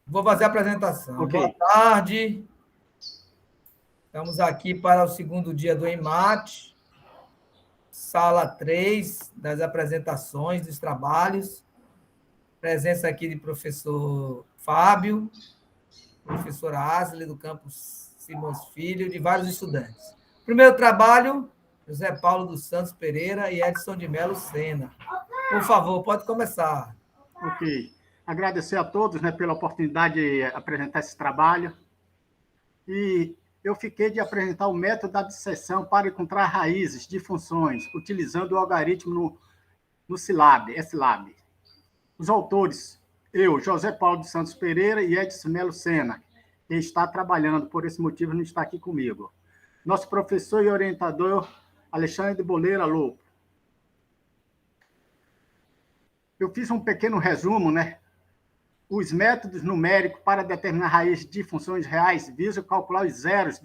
Vou fazer a apresentação. Ok. Boa tarde. Estamos aqui para o segundo dia do EMAT, sala 3 das apresentações dos trabalhos. Presença aqui de professor Fábio, professora Asli, do campus Simões Filho, de vários estudantes. Primeiro trabalho, José Paulo dos Santos Pereira e Edson de Melo Sena. Por favor, pode começar. Ok. Agradecer a todos, né, pela oportunidade de apresentar esse trabalho. E eu fiquei de apresentar o método da abscissão para encontrar raízes de funções, utilizando o algoritmo no SLAB. Os autores, eu, José Paulo dos Santos Pereira e Edson Melo Sena, que está trabalhando, por esse motivo não está aqui comigo. Nosso professor e orientador, Alexandre de Boleira Lopo. Eu fiz um pequeno resumo, né? Os métodos numéricos para determinar raízes de funções reais visam calcular os zeros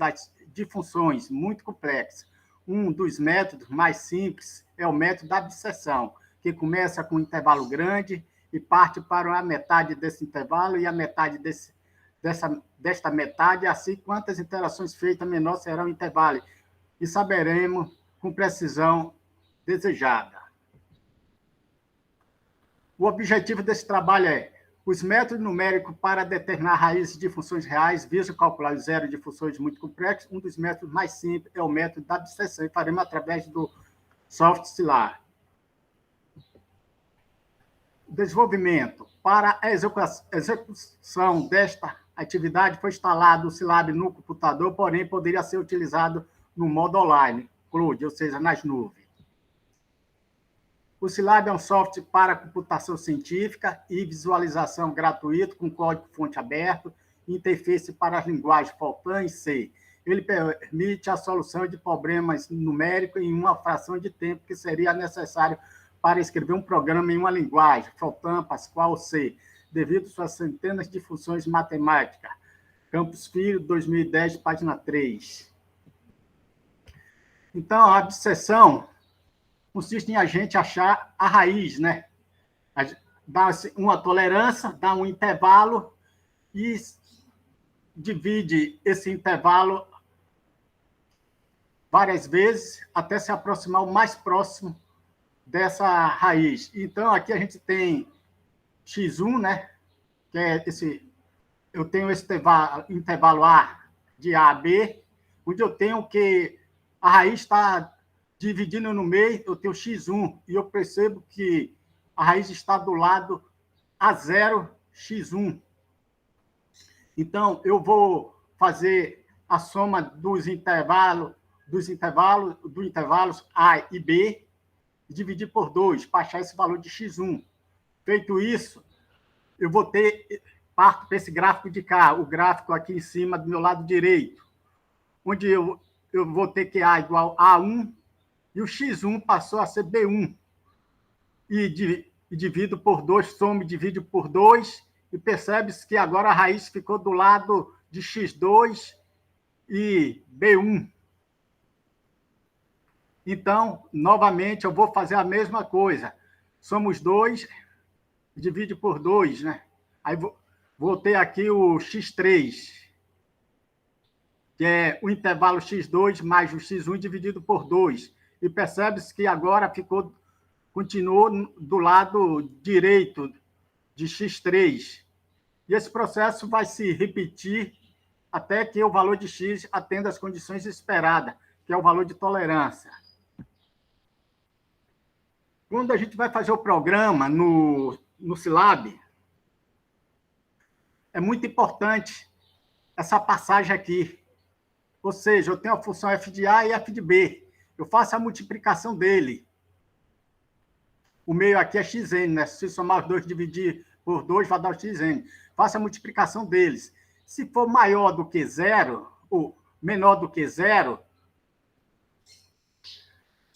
de funções muito complexas. Um dos métodos mais simples é o método da abscissão, que começa com um intervalo grande e parte para a metade desse intervalo e a metade desta metade, assim quantas interações feitas menor será o intervalo, e saberemos com precisão desejada. O objetivo desse trabalho é: os métodos numéricos para determinar raízes de funções reais visam calcular o zero de funções muito complexas. Um dos métodos mais simples é o método da abscissão, e faremos através do software SLAB. Desenvolvimento. Para a execução desta atividade, foi instalado o SLAB no computador, porém poderia ser utilizado no modo online, cloud, ou seja, nas nuvens. O SLAB é um software para computação científica e visualização gratuito, com código-fonte aberto, interface para as linguagens Fortran e C. Ele permite a solução de problemas numéricos em uma fração de tempo que seria necessário para escrever um programa em uma linguagem, Fortran, Pascal ou C, devido às suas centenas de funções matemáticas. Campus Filho, 2010, página 3. Então, a abscissão consiste em a gente achar a raiz, né? Dá uma tolerância, dá um intervalo e divide esse intervalo várias vezes até se aproximar o mais próximo dessa raiz. Então, aqui a gente tem x1, né? Que é eu tenho esse intervalo A de A a B, onde eu tenho que a raiz está dividindo no meio, eu tenho x1, e eu percebo que a raiz está do lado A0, x1. Então, eu vou fazer a soma dos intervalos A e B, e dividir por 2, para achar esse valor de x1. Feito isso, eu vou parto para esse gráfico de cá, o gráfico aqui em cima do meu lado direito, onde eu vou ter que A igual a 1, e o x1 passou a ser B1. E divido por 2, somo e divido por 2, e percebe-se que agora a raiz ficou do lado de x2 e B1. Então, novamente, eu vou fazer a mesma coisa. Somos 2, divide por 2, né? Aí vou ter aqui o x3, que é o intervalo x2 mais o x1 dividido por 2. E percebe-se que agora continuou do lado direito de x3. E esse processo vai se repetir até que o valor de x atenda às condições esperadas, que é o valor de tolerância. Quando a gente vai fazer o programa no SLAB, é muito importante essa passagem aqui. Ou seja, eu tenho a função f de A e f de B. Eu faço a multiplicação dele. O meio aqui é xn, né? Se somar os dois e dividir por 2, vai dar o xn. Faço a multiplicação deles. Se for maior do que 0, ou menor do que 0,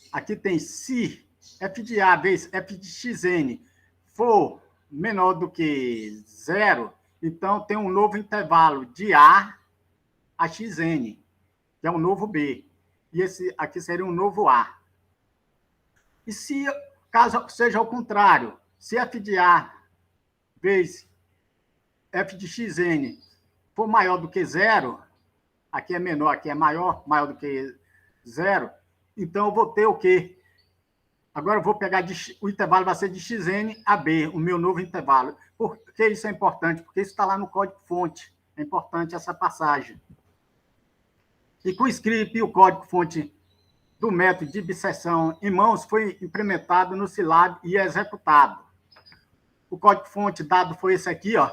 aqui tem se f de A vezes f de xn for menor do que 0, então tem um novo intervalo de A a xn, que é um novo B. E esse aqui seria um novo A. E se, caso seja ao contrário, se f de A vezes f de xn for maior do que zero, aqui é menor, aqui é maior, maior do que zero, então eu vou ter o quê? Agora eu vou pegar, o intervalo vai ser de xn a b, o meu novo intervalo. Por que isso é importante? Porque isso está lá no código-fonte. É importante essa passagem. E com o script e o código-fonte do método de bisseção em mãos foi implementado no Scilab e executado. O código-fonte dado foi esse aqui, ó.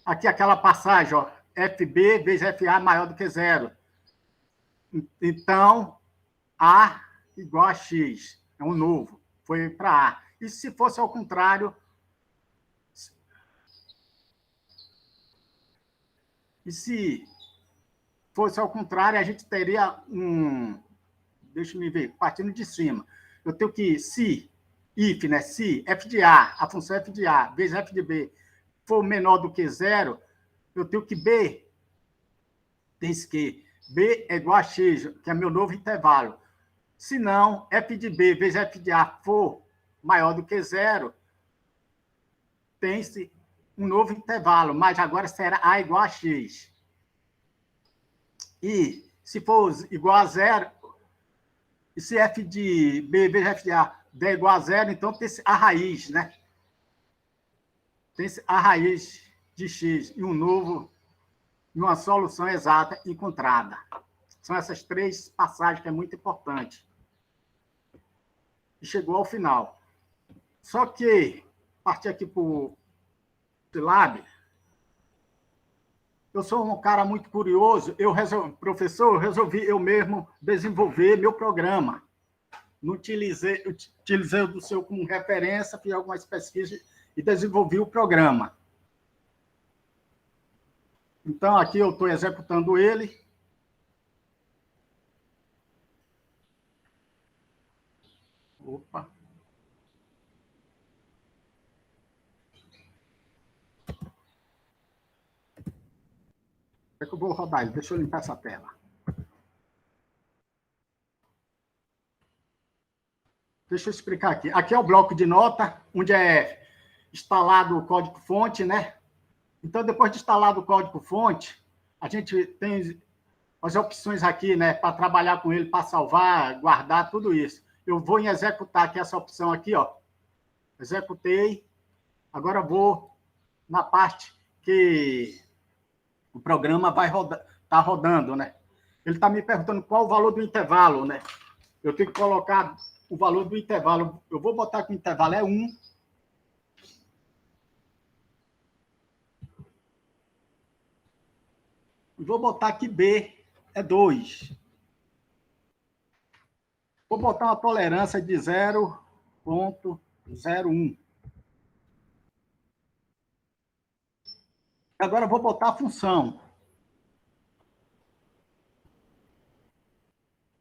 Aqui aquela passagem, ó, FB vezes FA maior do que zero. Então, A igual a X. É um novo. Foi para A. E se fosse ao contrário... E se fosse ao contrário, a gente teria um... Deixa eu ver, partindo de cima. Eu tenho que, se, if, né? Se f de A, função f de A, vezes f de B, for menor do que zero, eu tenho que B, diz que B é igual a X, que é meu novo intervalo. Se não, f de B vezes f de A for maior do que zero, tem-se um novo intervalo, mas agora será A igual a X. E se for igual a zero, e se f de B vezes f de A der igual a zero, então tem a raiz, né? Tem a raiz de x e um novo, e uma solução exata encontrada. São essas três passagens que é muito importante. E chegou ao final. Só que, partir aqui para o Scilab, eu sou um cara muito curioso, professor, eu resolvi eu mesmo desenvolver meu programa. Não utilizei o do seu como referência, fiz algumas pesquisas e desenvolvi o programa. Então, aqui eu estou executando ele. Opa. É que eu vou rodar ele. Deixa eu limpar essa tela. Deixa eu explicar aqui. Aqui é o bloco de nota, onde é instalado o código-fonte, né? Então, depois de instalado o código-fonte, a gente tem as opções aqui, né? Para trabalhar com ele, para salvar, guardar, tudo isso. Eu vou em executar aqui essa opção aqui, ó. Executei. Agora vou na parte que o programa vai tá rodando, né? Ele está me perguntando qual o valor do intervalo, né? Eu tenho que colocar o valor do intervalo. Eu vou botar que o intervalo é 1. E vou botar que B é 2. Vou botar uma tolerância de 0,01. Agora vou botar a função.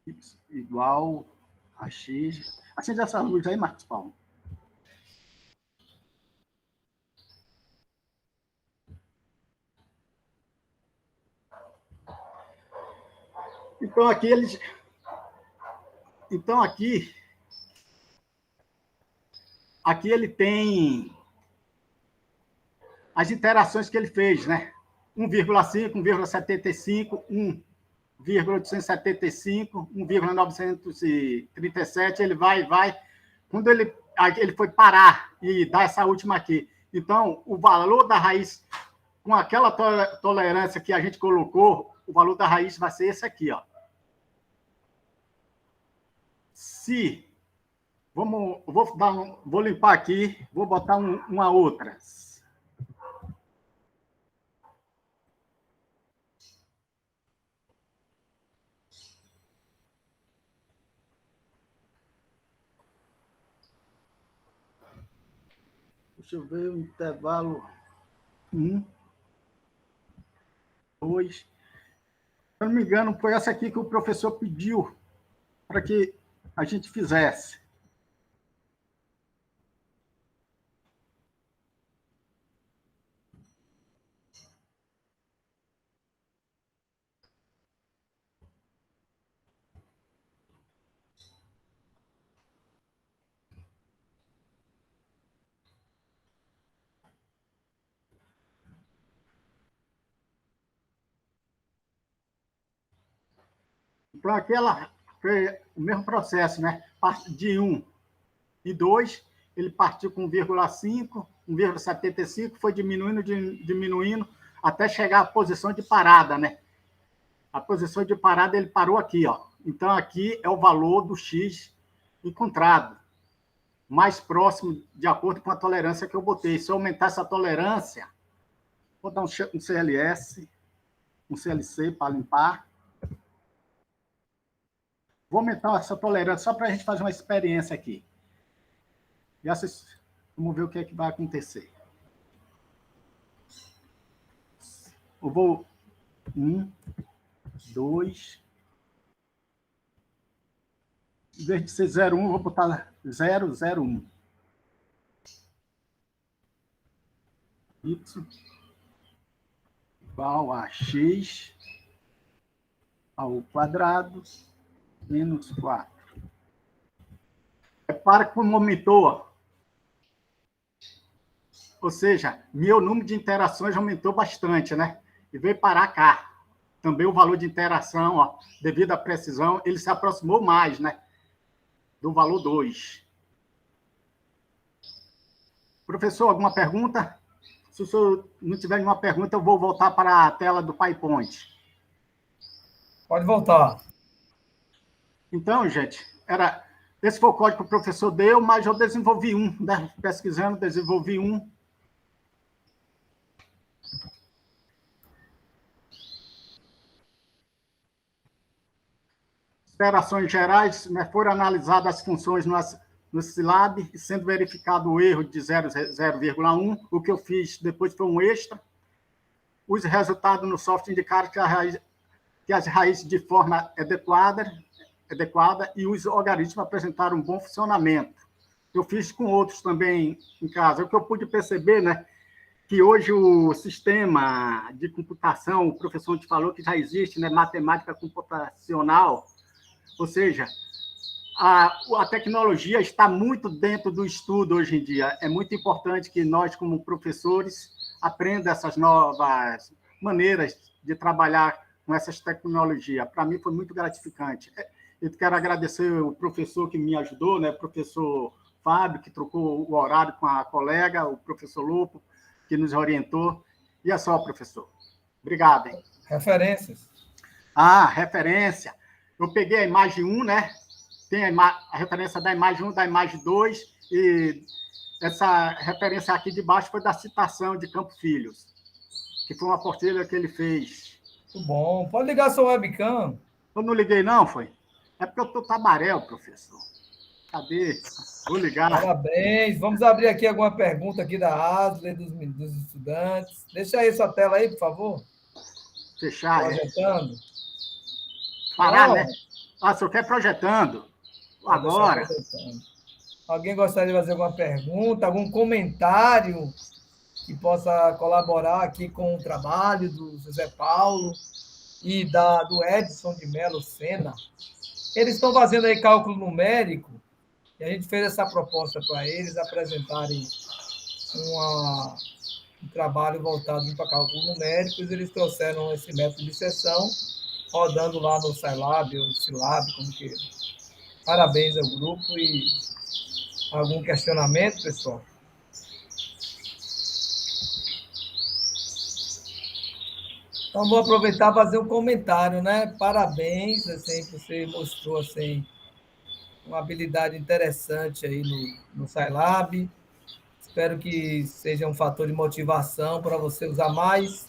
Y igual a x. Acende essa luz aí, Marcos Paulo. Então, aqui eles... Então, aqui ele tem as interações que ele fez, né? 1,5, 1,75, 1,875, 1,937, ele vai. Quando ele foi parar e dar essa última aqui. Então, o valor da raiz, com aquela tolerância que a gente colocou, o valor da raiz vai ser esse aqui, ó. Se... Vou limpar aqui, vou botar uma outra. Deixa eu ver o intervalo 1, 2. Se eu não me engano, foi essa aqui que o professor pediu para que a gente fizesse. Então, aquela foi o mesmo processo, né? De 1 e 2, ele partiu com 1,5, 1,75, foi diminuindo, até chegar à posição de parada, né? A posição de parada, ele parou aqui, ó. Então, aqui é o valor do X encontrado, mais próximo, de acordo com a tolerância que eu botei. Se eu aumentar essa tolerância, vou dar um CLS, um CLC para limpar. Vou aumentar essa tolerância só para a gente fazer uma experiência aqui. E vamos ver o que é que vai acontecer. Eu vou 1, 2. Em vez de ser 0,1, eu vou botar 0,01. Y igual a x ao quadrado menos 4. Repara como aumentou. Ou seja, meu número de interações aumentou bastante, né? E veio parar cá. Também o valor de interação, ó, devido à precisão, ele se aproximou mais, né? Do valor 2. Professor, alguma pergunta? Se o senhor não tiver nenhuma pergunta, eu vou voltar para a tela do PowerPoint. Pode voltar. Então, gente, esse foi o código que o professor deu, mas eu desenvolvi um, né? Pesquisando, desenvolvi um. Operações gerais, né? Foram analisadas as funções no Scilab, sendo verificado o erro de 0,1. O que eu fiz depois foi um extra. Os resultados no software indicaram que as raízes de forma adequada e os algoritmos apresentaram um bom funcionamento. Eu fiz com outros também em casa. O que eu pude perceber, né, que hoje o sistema de computação, o professor te falou que já existe, né, matemática computacional, ou seja, a tecnologia está muito dentro do estudo hoje em dia. É muito importante que nós, como professores, aprendamos essas novas maneiras de trabalhar com essas tecnologias. Para mim, foi muito gratificante. Eu quero agradecer o professor que me ajudou, né? O professor Fábio, que trocou o horário com a colega, o professor Lupo, que nos orientou. E é só, professor. Obrigado, hein? Referências. Referência. Eu peguei a imagem 1, né? Tem a referência da imagem 1, da imagem 2, e essa referência aqui de baixo foi da citação de Campo Filhos, que foi uma apostila que ele fez. Muito bom. Pode ligar sua webcam. Eu não liguei, não, foi? É porque eu estou tabaréu, professor. Cadê? Vou ligar. Parabéns. Vamos abrir aqui alguma pergunta aqui da Asley, dos estudantes. Deixa aí sua tela aí, por favor. Fechar, projetando. Parar, né? O senhor quer projetando? Agora. Alguém gostaria de fazer alguma pergunta, algum comentário que possa colaborar aqui com o trabalho do José Paulo e do Edson de Melo Sena? Eles estão fazendo aí cálculo numérico e a gente fez essa proposta para eles apresentarem um trabalho voltado para cálculo numérico. Eles trouxeram esse método de seção, rodando lá no Scilab, ou Scilab, como queira. Parabéns ao grupo e algum questionamento, pessoal? Então, vou aproveitar e fazer um comentário, né? Parabéns, assim, você mostrou, assim, uma habilidade interessante aí no Scilab. Espero que seja um fator de motivação para você usar mais.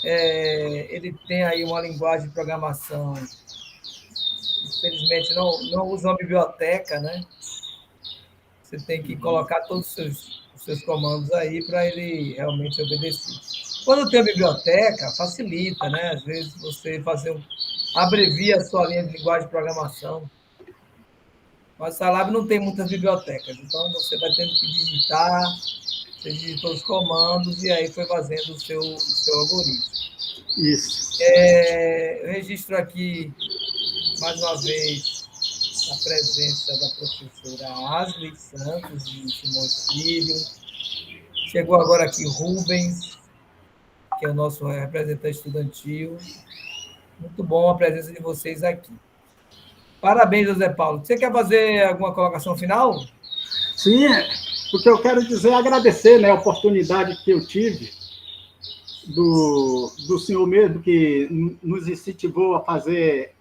Ele tem aí uma linguagem de programação, infelizmente não usa uma biblioteca, né? Você tem que colocar todos os seus comandos aí para ele realmente obedecer. Quando tem a biblioteca, facilita, né? Às vezes você abrevia a sua linha de linguagem de programação. Mas o Scilab não tem muitas bibliotecas, então você vai tendo que digitar, você digitou os comandos e aí foi fazendo o seu algoritmo. Isso. Eu registro aqui, mais uma vez, a presença da professora Asley Santos, de Simões Filho. Chegou agora aqui Rubens, que é o nosso representante estudantil. Muito bom a presença de vocês aqui. Parabéns, José Paulo. Você quer fazer alguma colocação final? Sim, o que eu quero dizer é agradecer, né, a oportunidade que eu tive do senhor mesmo, que nos incentivou a fazer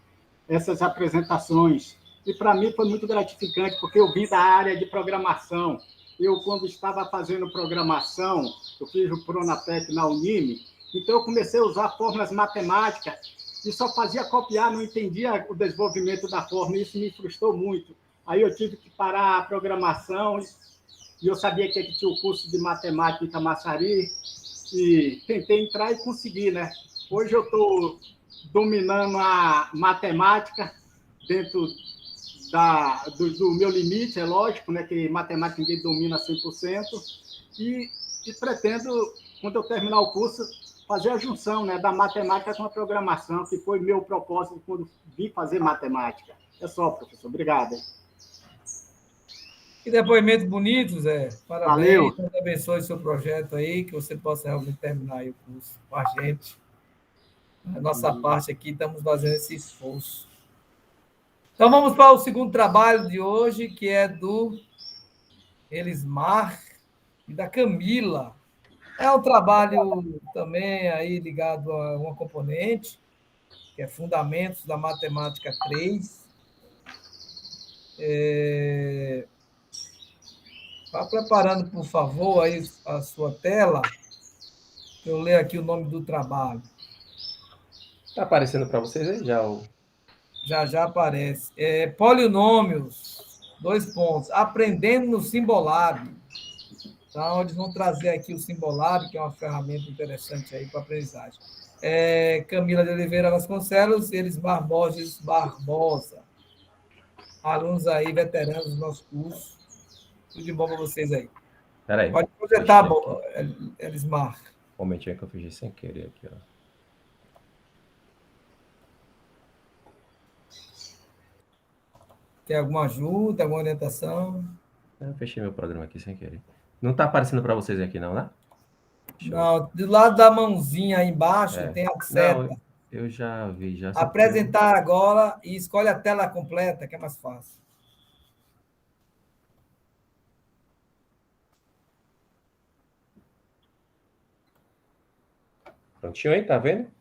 essas apresentações. E para mim foi muito gratificante, porque eu vim da área de programação. Eu, quando estava fazendo programação, eu fiz o Pronatec na Unime, então eu comecei a usar fórmulas matemáticas e só fazia copiar, não entendia o desenvolvimento da fórmula, e isso me frustrou muito. Aí eu tive que parar a programação e eu sabia que tinha o curso de matemática em Camaçari e tentei entrar e consegui, né? Hoje eu estou dominando a matemática dentro do meu limite, é lógico, né, que matemática ninguém domina 100%, e pretendo, quando eu terminar o curso, fazer a junção, né, da matemática com a programação, que foi meu propósito quando vim fazer matemática. É só, professor. Obrigado. Que depoimento bonito, Zé. Parabéns. Valeu. Deus abençoe o seu projeto aí, que você possa realmente terminar aí o curso com a gente. A nossa parte aqui, estamos fazendo esse esforço. Então, vamos para o segundo trabalho de hoje, que é do Elismar e da Camila. É um trabalho também aí ligado a uma componente, que é Fundamentos da Matemática 3. Vá preparando, por favor, aí a sua tela, para eu ler aqui o nome do trabalho. Tá aparecendo para vocês aí já o... Já já aparece. Polinômios, 2 pontos. Aprendendo no Simbolab. Então, eles vão trazer aqui o Simbolab, que é uma ferramenta interessante aí para aprendizagem. Camila de Oliveira Vasconcelos, Elismar Borges Barbosa. Alunos aí, veteranos do nosso curso. Tudo de bom para vocês aí. Peraí. Pode projetar, Elismar. Um momentinho que eu fiz sem querer aqui, ó. Quer alguma ajuda, alguma orientação? Eu fechei meu programa aqui sem querer. Não tá aparecendo para vocês aqui não, né? Não, do lado da mãozinha aí embaixo tem a seta. Não, eu já vi. Já Apresentar agora e escolhe a tela completa, que é mais fácil. Prontinho aí, tá vendo?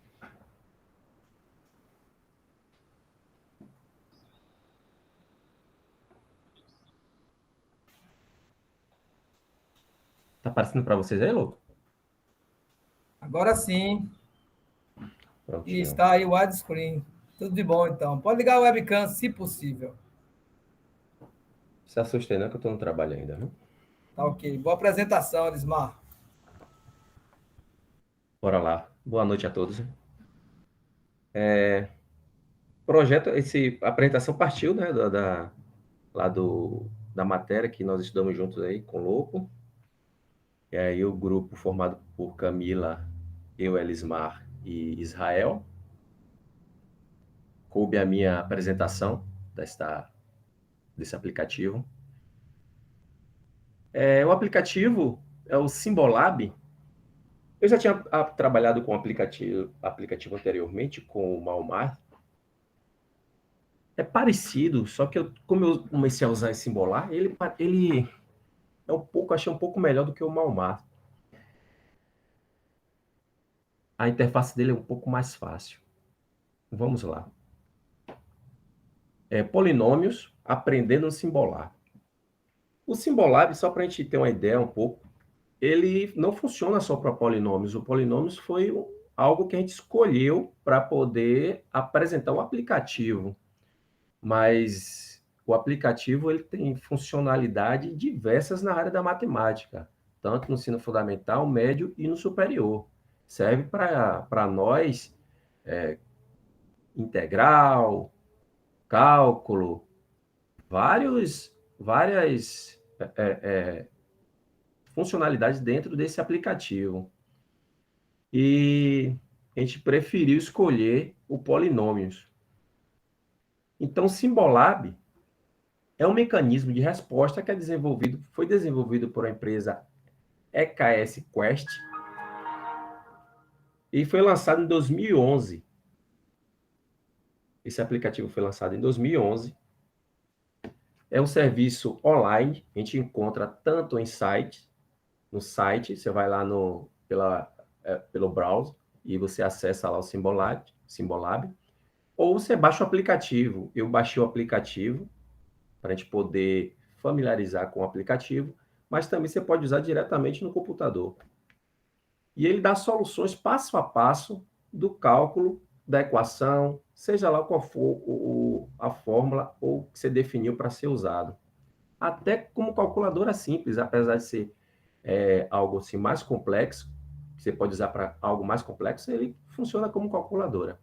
Tá aparecendo para vocês aí, louco? Agora sim. Prontinho. E está aí o widescreen. Tudo de bom, então. Pode ligar o webcam, se possível. Se assustei não, que eu tô no trabalho ainda, viu? Tá ok. Boa apresentação, Elismar. Bora lá. Boa noite a todos. Projeto, a apresentação partiu, né, lá da matéria que nós estudamos juntos aí com o Louco. E aí o grupo formado por Camila, eu, Elismar e Israel. Coube a minha apresentação desse aplicativo. O aplicativo é o Simbolab. Eu já tinha trabalhado com aplicativo anteriormente, com o Malmar. É parecido, só que como eu comecei a usar esse Simbolab, ele achei um pouco melhor do que o Malmar. A interface dele é um pouco mais fácil. Vamos lá. Polinômios, aprendendo no Simbolab. O Simbolab, só para a gente ter uma ideia um pouco, ele não funciona só para polinômios. O polinômios foi algo que a gente escolheu para poder apresentar um aplicativo. Mas o aplicativo ele tem funcionalidade diversas na área da matemática, tanto no ensino fundamental, médio e no superior. Serve para nós integral, cálculo, várias funcionalidades dentro desse aplicativo. E a gente preferiu escolher o polinômios. Então, o Simbolab é um mecanismo de resposta que foi desenvolvido por a empresa EKS Quest e foi lançado em 2011. Esse aplicativo foi lançado em 2011. É um serviço online, a gente encontra tanto em site, no site, você vai lá pelo browser e você acessa lá o Symbolab, ou você baixa o aplicativo. Eu baixei o aplicativo para a gente poder familiarizar com o aplicativo, mas também você pode usar diretamente no computador. E ele dá soluções passo a passo do cálculo da equação, seja lá qual for a fórmula ou que você definiu para ser usado. Até como calculadora simples, apesar de ser algo assim mais complexo, que você pode usar para algo mais complexo, ele funciona como calculadora.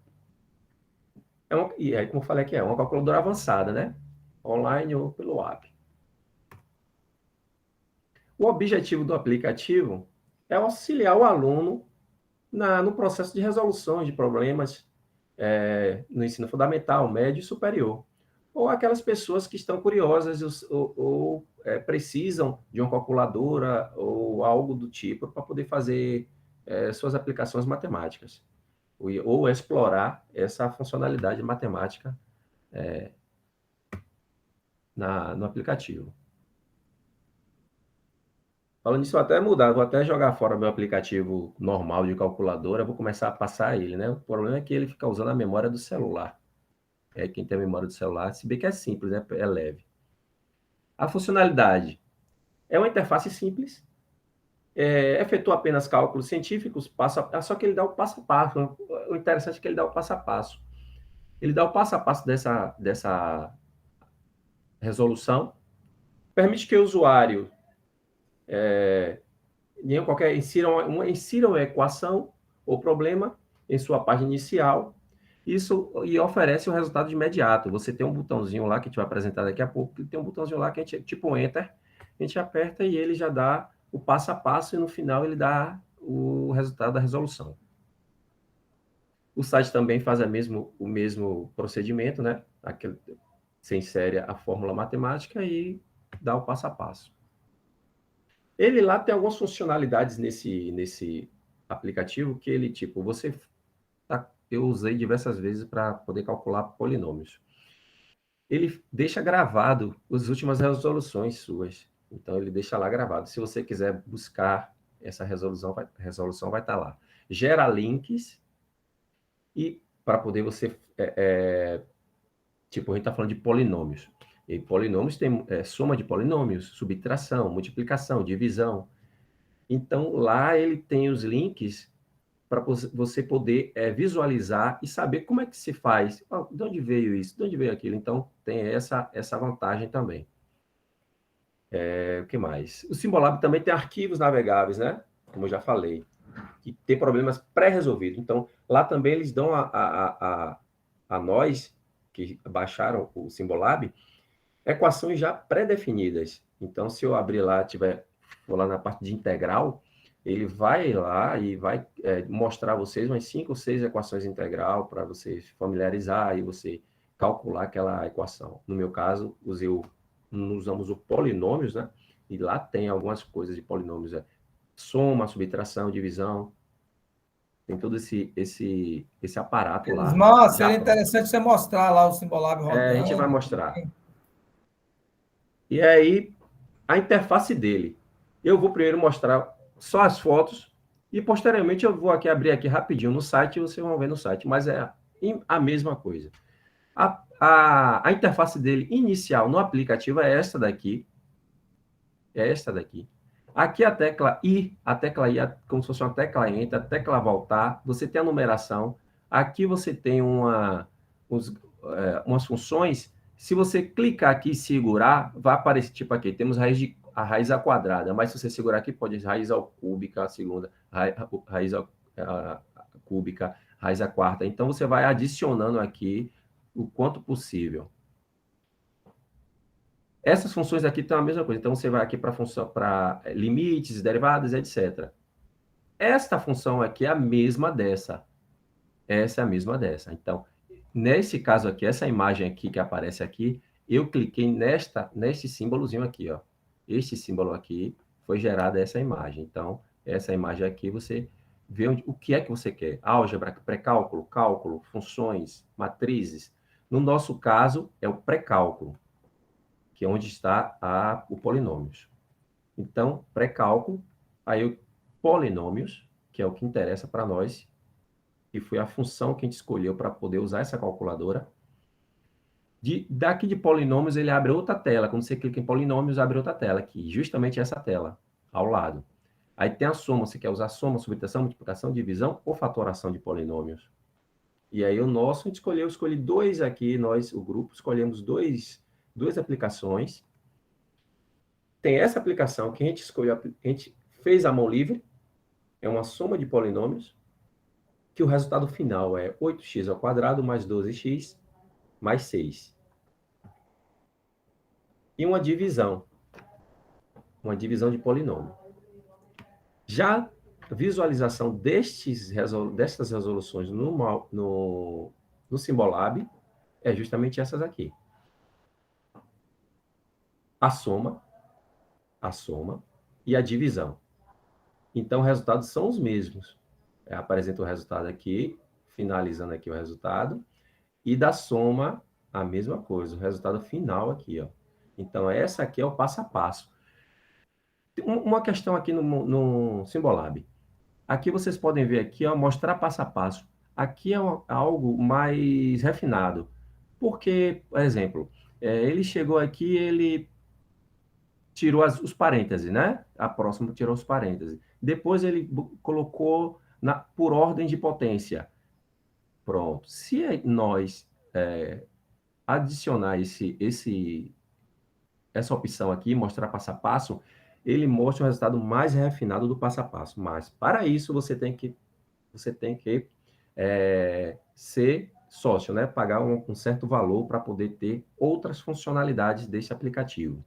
E aí, como eu falei aqui, é uma calculadora avançada, né? Online ou pelo app. O objetivo do aplicativo é auxiliar o aluno no processo de resolução de problemas no ensino fundamental, médio e superior. Ou aquelas pessoas que estão curiosas ou precisam de uma calculadora ou algo do tipo para poder fazer suas aplicações matemáticas. Ou explorar essa funcionalidade matemática no aplicativo. Falando nisso, vou até mudar, vou até jogar fora meu aplicativo normal de calculadora, vou começar a passar ele, né? O problema é que ele fica usando a memória do celular. Quem tem a memória do celular, se bem que é simples, né? É leve. A funcionalidade é uma interface simples, efetua apenas cálculos científicos, só que ele dá o passo a passo. O interessante é que ele dá o passo a passo. Ele dá o passo a passo dessa resolução, permite que o usuário insiram a equação ou problema em sua página inicial, e oferece o resultado de imediato. Você tem um botãozinho lá, que a gente vai apresentar daqui a pouco, que tem um botãozinho lá que a gente, tipo Enter, a gente aperta e ele já dá o passo a passo, e no final ele dá o resultado da resolução. O site também faz o mesmo procedimento, né? Você insere a fórmula matemática e dá o passo a passo. Ele lá tem algumas funcionalidades nesse aplicativo que ele, tipo, eu usei diversas vezes para poder calcular polinômios. Ele deixa gravado as últimas resoluções suas. Então, ele deixa lá gravado. Se você quiser buscar essa resolução vai estar lá. Gera links e para poder você... tipo, a gente está falando de polinômios. E polinômios tem soma de polinômios, subtração, multiplicação, divisão. Então, lá ele tem os links para você poder visualizar e saber como é que se faz. De onde veio isso? De onde veio aquilo? Então, tem essa vantagem também. O que mais? O Symbolab também tem arquivos navegáveis, né? Como eu já falei, que tem problemas pré-resolvidos. Então, lá também eles dão a nós, que baixaram o Symbolab, equações já pré-definidas. Então, se eu abrir lá, for lá na parte de integral, ele vai lá e vai mostrar a vocês umas 5 ou 6 equações integral para você familiarizar e você calcular aquela equação. No meu caso, usamos o polinômios, né? E lá tem algumas coisas de polinômios. Soma, subtração, divisão. Tem todo esse aparato lá. Nossa, seria interessante você mostrar lá o Symbolab rodando. A gente vai mostrar. E aí, a interface dele. Eu vou primeiro mostrar só as fotos e, posteriormente, eu vou abrir aqui rapidinho no site e vocês vão ver no site, mas é a mesma coisa. A interface dele inicial no aplicativo é esta daqui. Aqui a tecla I, como se fosse uma tecla Enter, a tecla voltar, você tem a numeração. Aqui você tem umas funções. Se você clicar aqui e segurar, vai aparecer, tipo aqui, temos a raiz à quadrada, mas se você segurar aqui, pode raiz ao cúbica, a segunda, raiz à cúbica, raiz à quarta. Então, você vai adicionando aqui o quanto possível. Essas funções aqui estão a mesma coisa. Então, você vai aqui para limites, derivadas, etc. Esta função aqui é a mesma dessa. Essa é a mesma dessa. Então, nesse caso aqui, essa imagem aqui que aparece aqui, eu cliquei neste símbolozinho aqui, ó. Este símbolo aqui foi gerada essa imagem. Então, essa imagem aqui, você vê o que é que você quer. Álgebra, pré-cálculo, cálculo, funções, matrizes. No nosso caso, é o pré-cálculo, que é onde está o polinômios. Então, pré-cálculo, aí o polinômios, que é o que interessa para nós, que foi a função que a gente escolheu para poder usar essa calculadora. Daqui de polinômios, ele abre outra tela. Quando você clica em polinômios, abre outra tela, que justamente essa tela, ao lado. Aí tem a soma, você quer usar soma, subtração, multiplicação, divisão ou fatoração de polinômios. E aí o nosso, a gente escolheu, eu escolhi dois aqui, nós, o grupo, escolhemos duas aplicações. Tem essa aplicação que a gente escolheu, a gente fez a mão livre, é uma soma de polinômios, que o resultado final é 8x ao quadrado mais 12x mais 6. E uma divisão de polinômio. Já a visualização destas resoluções no Symbolab é justamente essas aqui. A soma e a divisão. Então, os resultados são os mesmos. Apresenta o resultado aqui, finalizando aqui o resultado, e da soma, a mesma coisa, o resultado final aqui, ó. Então, essa aqui é o passo a passo. Uma questão aqui no Symbolab. Aqui vocês podem ver aqui, ó, mostrar passo a passo. Aqui é algo mais refinado. Porque, por exemplo, ele chegou aqui, ele tirou os parênteses, né? A próxima tirou os parênteses. Depois ele colocou por ordem de potência. Pronto. Se nós adicionar essa opção aqui, mostrar passo a passo, ele mostra o resultado mais refinado do passo a passo. Mas, para isso, você tem que ser sócio, né? Pagar um certo valor para poder ter outras funcionalidades desse aplicativo.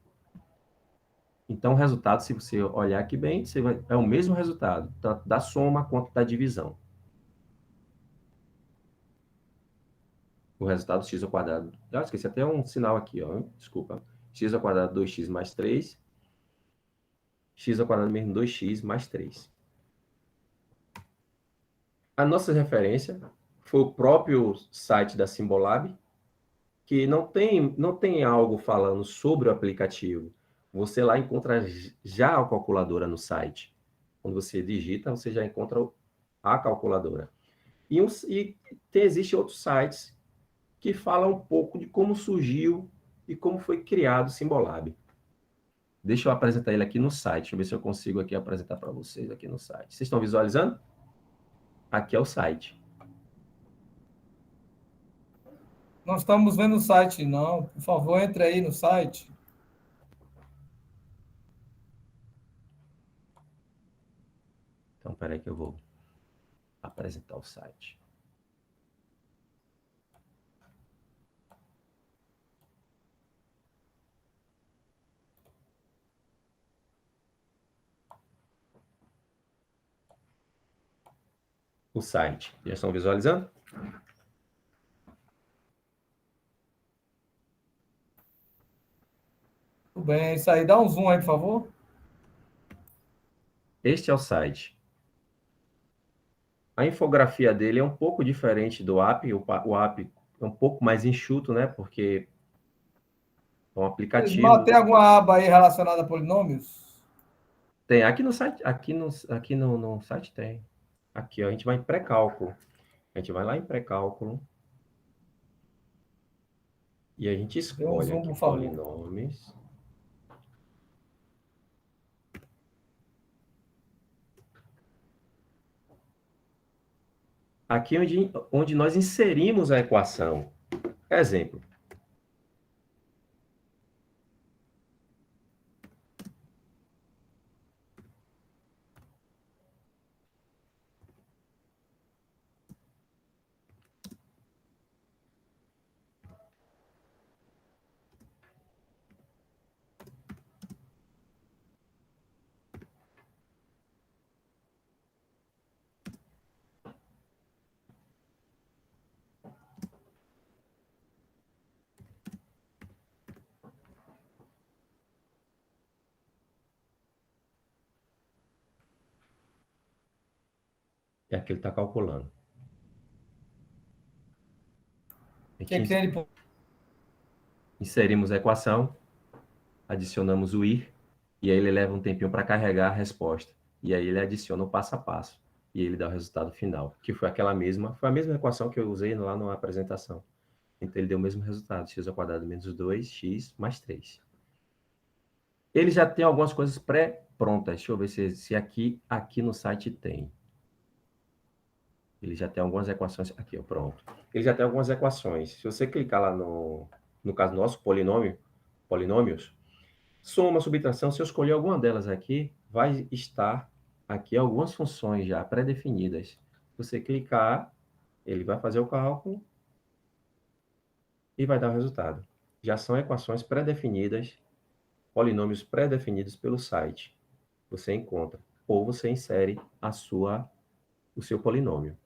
Então, o resultado, se você olhar aqui bem, é o mesmo resultado, tanto da soma quanto da divisão. O resultado x ao quadrado. Esqueci até um sinal aqui, ó. Desculpa. X ao quadrado 2x mais 3. X ao quadrado mesmo 2x mais 3. A nossa referência foi o próprio site da Symbolab, que não tem algo falando sobre o aplicativo. Você lá encontra já a calculadora no site. Quando você digita, você já encontra a calculadora. E existem outros sites que falam um pouco de como surgiu e como foi criado o Symbolab. Deixa eu apresentar ele aqui no site. Deixa eu ver se eu consigo aqui apresentar para vocês aqui no site. Vocês estão visualizando? Aqui é o site. Não estamos vendo o site, não. Por favor, entre aí no site. Então, espera aí que eu vou apresentar o site. O site. Já estão visualizando? Tudo bem, é isso aí. Dá um zoom aí, por favor. Este é o site. A infografia dele é um pouco diferente do app. O app é um pouco mais enxuto, né? Porque é um Ismael, aplicativo. tem alguma aba aí relacionada a polinômios? Tem aqui no site, no site tem. Aqui, ó, a gente vai em pré-cálculo. A gente vai lá em pré-cálculo e a gente Dê um escolhe zoom, aqui por favor. polinômios. Aqui onde nós inserimos a equação. Exemplo. É aqui ele está calculando. Inserimos a equação, adicionamos o ir, e aí ele leva um tempinho para carregar a resposta. E aí ele adiciona o passo a passo. E ele dá o resultado final, que foi a mesma equação que eu usei lá na apresentação. Então ele deu o mesmo resultado, x² menos 2x mais 3. Ele já tem algumas coisas pré-prontas. Deixa eu ver se aqui no site tem. Ele já tem algumas equações. Aqui, ó, pronto. Ele já tem algumas equações. Se você clicar lá no caso nosso, polinômios, soma, subtração, se eu escolher alguma delas aqui, vai estar aqui algumas funções já pré-definidas. Se você clicar, ele vai fazer o cálculo e vai dar o resultado. Já são equações pré-definidas, polinômios pré-definidos pelo site. Você encontra. Ou você insere o seu polinômio.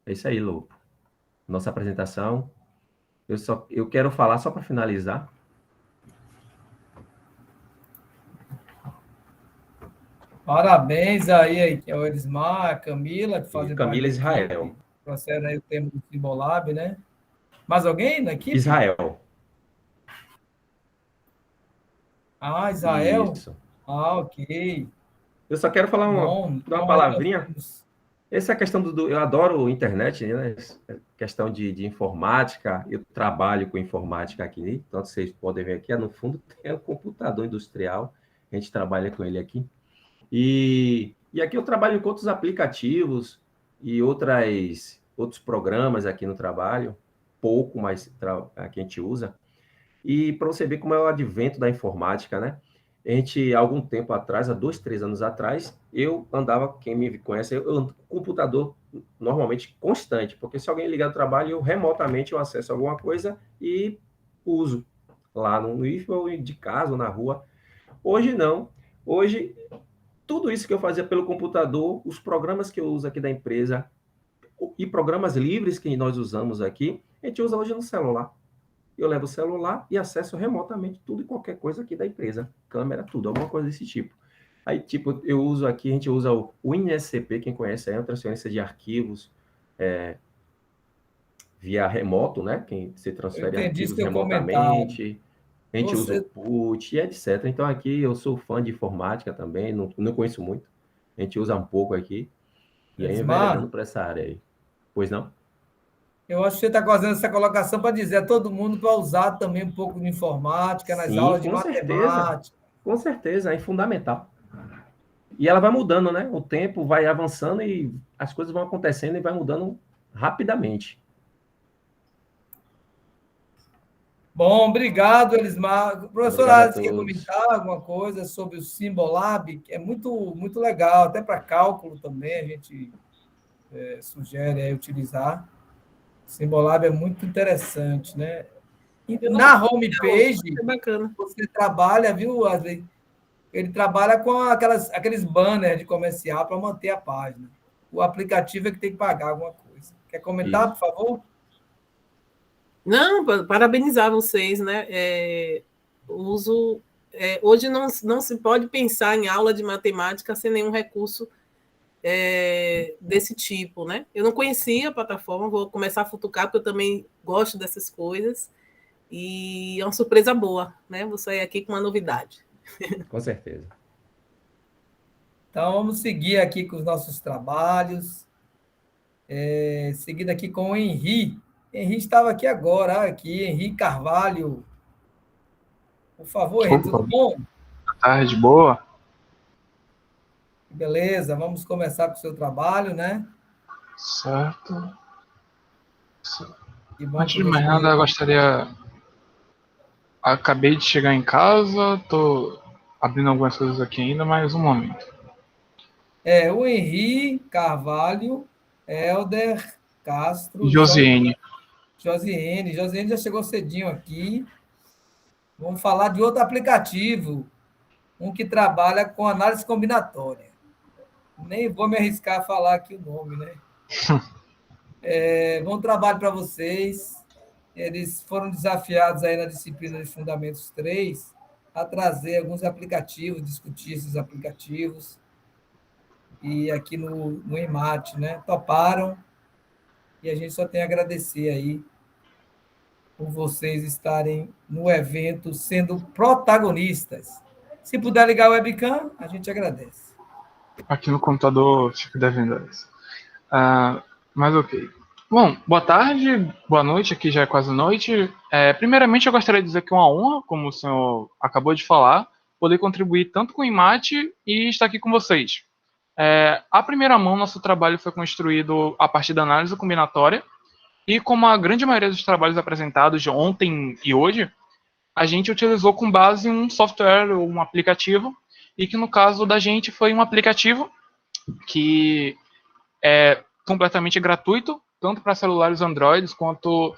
É isso aí, Lu. Nossa apresentação. Eu quero falar só para finalizar. Parabéns aí, que é o Elismar, a Camila, que fazem Camila parte da equipe, Israel. trouxeram aí o tema do Simbolab, né? Mais alguém na equipe? Israel. Ah, Israel? Isso. Ah, ok. Eu só quero falar dar uma palavrinha. Essa é a questão eu adoro internet, né? Questão de informática. Eu trabalho com informática aqui, então vocês podem ver aqui, no fundo tem um computador industrial. A gente trabalha com ele aqui. E aqui eu trabalho com outros aplicativos e outros programas aqui no trabalho, pouco, mas aqui a gente usa. E para você ver como é o advento da informática, né? A gente, há algum tempo atrás, há 2, 3 anos atrás, eu andava, quem me conhece, eu ando com computador normalmente constante, porque se alguém ligar do trabalho, remotamente eu acesso alguma coisa e uso lá no IF ou de casa ou na rua. Hoje não. Hoje, tudo isso que eu fazia pelo computador, os programas que eu uso aqui da empresa e programas livres que nós usamos aqui, a gente usa hoje no celular. Eu levo o celular e acesso remotamente tudo e qualquer coisa aqui da empresa. Câmera, tudo, alguma coisa desse tipo. Aí, tipo, eu uso aqui, a gente usa o WinSCP, quem conhece aí, é uma transferência de arquivos via remoto, né? Quem se transfere arquivos remotamente. A gente usa o PUT e etc. Então, aqui eu sou fã de informática também, não conheço muito. A gente usa um pouco aqui. E aí, enveredando para essa área aí. Pois não? Eu acho que você está fazendo essa colocação para dizer a todo mundo para usar também um pouco de informática nas aulas de matemática. Com certeza, é fundamental. E ela vai mudando, né? O tempo vai avançando e as coisas vão acontecendo e vai mudando rapidamente. Bom, obrigado, Elismar. Professor Alisson, quer comentar alguma coisa sobre o Simbolab? Que é muito, muito legal, até para cálculo também a gente sugere utilizar. O Simbolab é muito interessante, né? Na homepage, você trabalha, viu, Wesley? Ele trabalha com aqueles banners de comercial para manter a página. O aplicativo é que tem que pagar alguma coisa. Quer comentar, por favor? Não, parabenizar vocês, né? Hoje não se pode pensar em aula de matemática sem nenhum recurso desse tipo, né? Eu não conhecia a plataforma, vou começar a futucar, porque eu também gosto dessas coisas, e é uma surpresa boa, né? Vou sair aqui com uma novidade. Com certeza. Então, vamos seguir aqui com os nossos trabalhos. Seguindo aqui com o Henri. Henri estava aqui agora, Henri Carvalho. Por favor, Henri, tudo bom? Boa tarde, boa. Beleza, vamos começar com o seu trabalho, né? Certo. Antes de mais nada, eu gostaria... Acabei de chegar em casa, estou abrindo algumas coisas aqui ainda, mas um momento. O Henri Carvalho, Helder Castro... Josiene. Josiene já chegou cedinho aqui. Vamos falar de outro aplicativo, um que trabalha com análise combinatória. Nem vou me arriscar a falar aqui o nome, né? Bom trabalho para vocês. Eles foram desafiados aí na disciplina de Fundamentos 3 a trazer alguns aplicativos, discutir esses aplicativos. E aqui no EMAT, né? Toparam. E a gente só tem a agradecer aí por vocês estarem no evento sendo protagonistas. Se puder ligar o webcam, a gente agradece. Aqui no computador fica devendo essa. Mas ok. Bom, boa tarde, boa noite, aqui já é quase noite. Primeiramente, eu gostaria de dizer que é uma honra, como o senhor acabou de falar, poder contribuir tanto com o IMAT e estar aqui com vocês. À primeira mão, nosso trabalho foi construído a partir da análise combinatória, e como a grande maioria dos trabalhos apresentados de ontem e hoje, a gente utilizou com base em um software ou um aplicativo, e que no caso da gente foi um aplicativo que é completamente gratuito, tanto para celulares Android quanto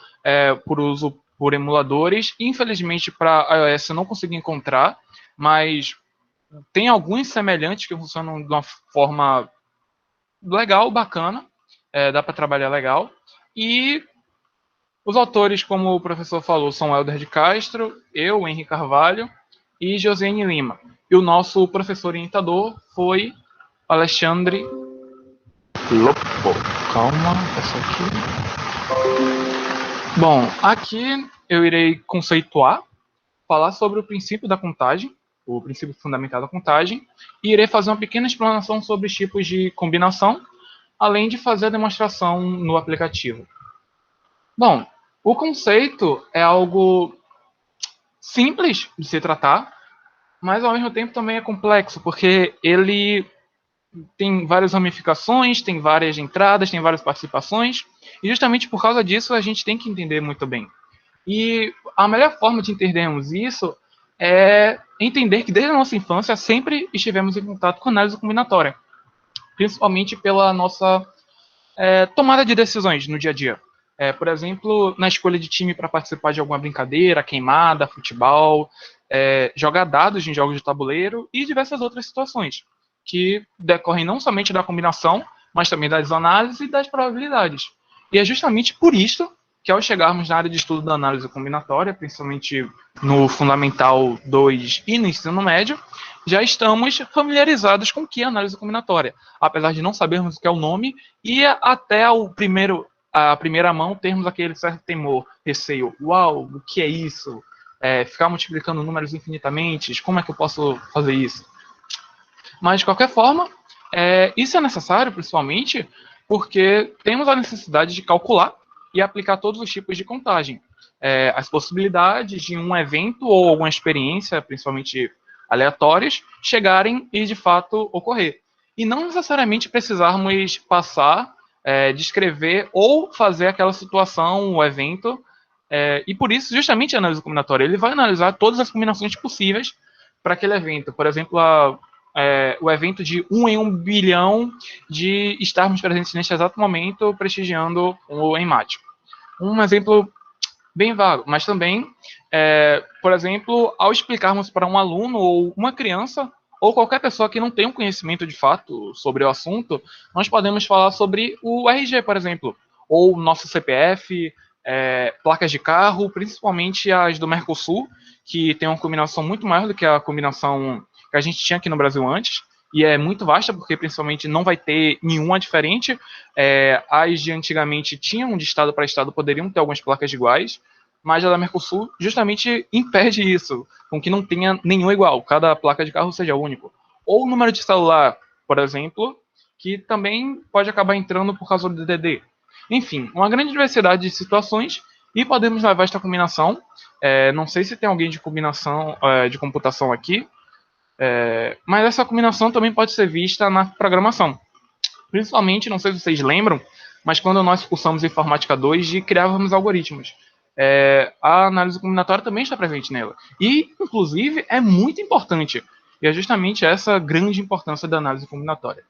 por uso por emuladores. Infelizmente, para iOS eu não consegui encontrar, mas tem alguns semelhantes que funcionam de uma forma legal, bacana, dá para trabalhar legal. E os autores, como o professor falou, são Helder de Castro, eu, Henrique Carvalho e Josiane Lima. E o nosso professor orientador foi Alexandre Lopo. Calma, essa aqui. Bom, aqui eu irei conceituar, falar sobre o princípio da contagem, o princípio fundamental da contagem, e irei fazer uma pequena explanação sobre os tipos de combinação, além de fazer a demonstração no aplicativo. Bom, o conceito é algo simples de se tratar, mas ao mesmo tempo também é complexo, porque ele tem várias ramificações, tem várias entradas, tem várias participações, e justamente por causa disso a gente tem que entender muito bem. E a melhor forma de entendermos isso é entender que desde a nossa infância sempre estivemos em contato com análise combinatória, principalmente pela nossa tomada de decisões no dia a dia. Por exemplo, na escolha de time para participar de alguma brincadeira, queimada, futebol, jogar dados em jogos de tabuleiro e diversas outras situações que decorrem não somente da combinação, mas também das análises e das probabilidades. E é justamente por isso que ao chegarmos na área de estudo da análise combinatória, principalmente no Fundamental 2 e no ensino médio, já estamos familiarizados com o que é análise combinatória, apesar de não sabermos o que é o nome e até a primeira mão termos aquele certo temor, receio. Uau, o que é isso? Ficar multiplicando números infinitamente, como é que eu posso fazer isso? Mas, de qualquer forma, isso é necessário, principalmente, porque temos a necessidade de calcular e aplicar todos os tipos de contagem. As possibilidades de um evento ou alguma experiência, principalmente aleatórias, chegarem e, de fato, ocorrer. E não necessariamente precisarmos passar, descrever ou fazer aquela situação, o evento. E, por isso, justamente a análise combinatória, ele vai analisar todas as combinações possíveis para aquele evento. Por exemplo, o evento de 1 em 1 bilhão de estarmos presentes neste exato momento prestigiando o ENMAT. Um exemplo bem vago, mas também, por exemplo, ao explicarmos para um aluno ou uma criança ou qualquer pessoa que não tem um conhecimento de fato sobre o assunto, nós podemos falar sobre o RG, por exemplo, ou nosso CPF, placas de carro, principalmente as do Mercosul, que tem uma combinação muito maior do que a combinação que a gente tinha aqui no Brasil antes, e é muito vasta, porque principalmente não vai ter nenhuma diferente. As de antigamente tinham de estado para estado, poderiam ter algumas placas iguais, mas a da Mercosul justamente impede isso, com que não tenha nenhum igual, cada placa de carro seja único. Ou o número de celular, por exemplo, que também pode acabar entrando por causa do DDD. Enfim, uma grande diversidade de situações, e podemos levar esta combinação. Não sei se tem alguém de combinação de computação aqui, mas essa combinação também pode ser vista na programação. Principalmente, não sei se vocês lembram, mas quando nós cursamos Informática 2 e criávamos algoritmos, a análise combinatória também está presente nela. E, inclusive, é muito importante. E é justamente essa grande importância da análise combinatória.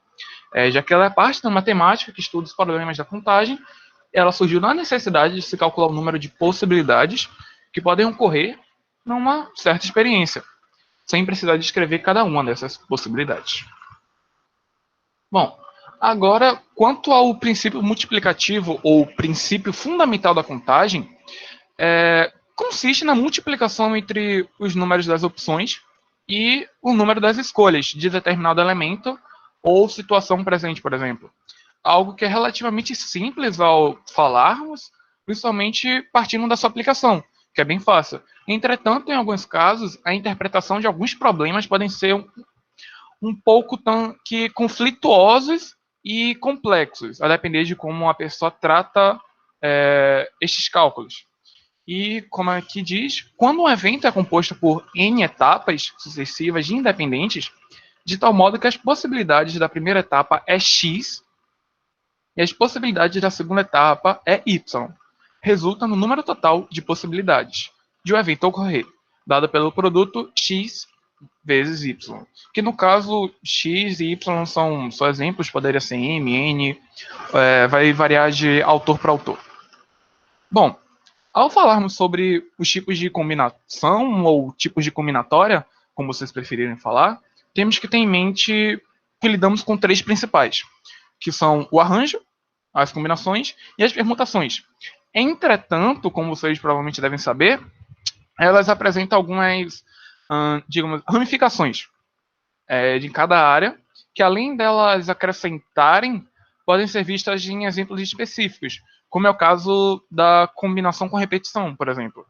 Já que ela é parte da matemática que estuda os problemas da contagem, ela surgiu na necessidade de se calcular o número de possibilidades que podem ocorrer numa certa experiência, sem precisar descrever cada uma dessas possibilidades. Bom, agora, quanto ao princípio multiplicativo, ou princípio fundamental da contagem, consiste na multiplicação entre os números das opções e o número das escolhas de determinado elemento ou situação presente, por exemplo. algo que é relativamente simples ao falarmos, principalmente partindo da sua aplicação, que é bem fácil. Entretanto, em alguns casos, a interpretação de alguns problemas podem ser um pouco que conflituosos e complexos, a depender de como a pessoa trata estes cálculos. E, como aqui diz, quando um evento é composto por N etapas sucessivas independentes, de tal modo que as possibilidades da primeira etapa é X e as possibilidades da segunda etapa é Y, resulta no número total de possibilidades de um evento ocorrer, dado pelo produto X vezes Y. Que no caso, X e Y são só exemplos, poderia ser M, N, vai variar de autor para autor. Bom, ao falarmos sobre os tipos de combinação ou tipos de combinatória, como vocês preferirem falar, temos que ter em mente que lidamos com 3 principais, que são o arranjo, as combinações e as permutações. Entretanto, como vocês provavelmente devem saber, elas apresentam algumas, digamos, ramificações de cada área, que além delas acrescentarem, podem ser vistas em exemplos específicos, como é o caso da combinação com repetição, por exemplo.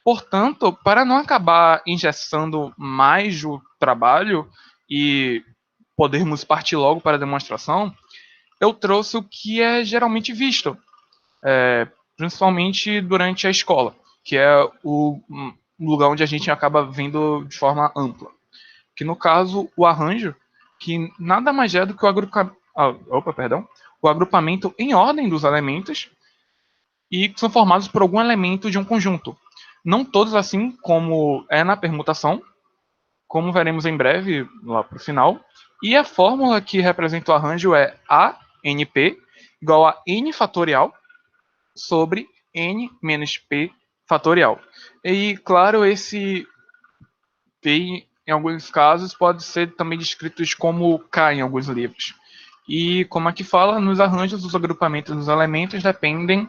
Portanto, para não acabar engessando mais o trabalho e podermos partir logo para a demonstração, eu trouxe o que é geralmente visto, principalmente durante a escola, que é o lugar onde a gente acaba vendo de forma ampla. Que no caso, o arranjo, que nada mais é do que o agrupamento em ordem dos elementos e que são formados por algum elemento de um conjunto. Não todos assim como é na permutação, como veremos em breve, lá para o final. E a fórmula que representa o arranjo é ANP igual a N fatorial sobre N menos P fatorial. E, claro, esse P, em alguns casos, pode ser também descrito como K em alguns livros. E, como aqui fala, nos arranjos, os agrupamentos dos elementos dependem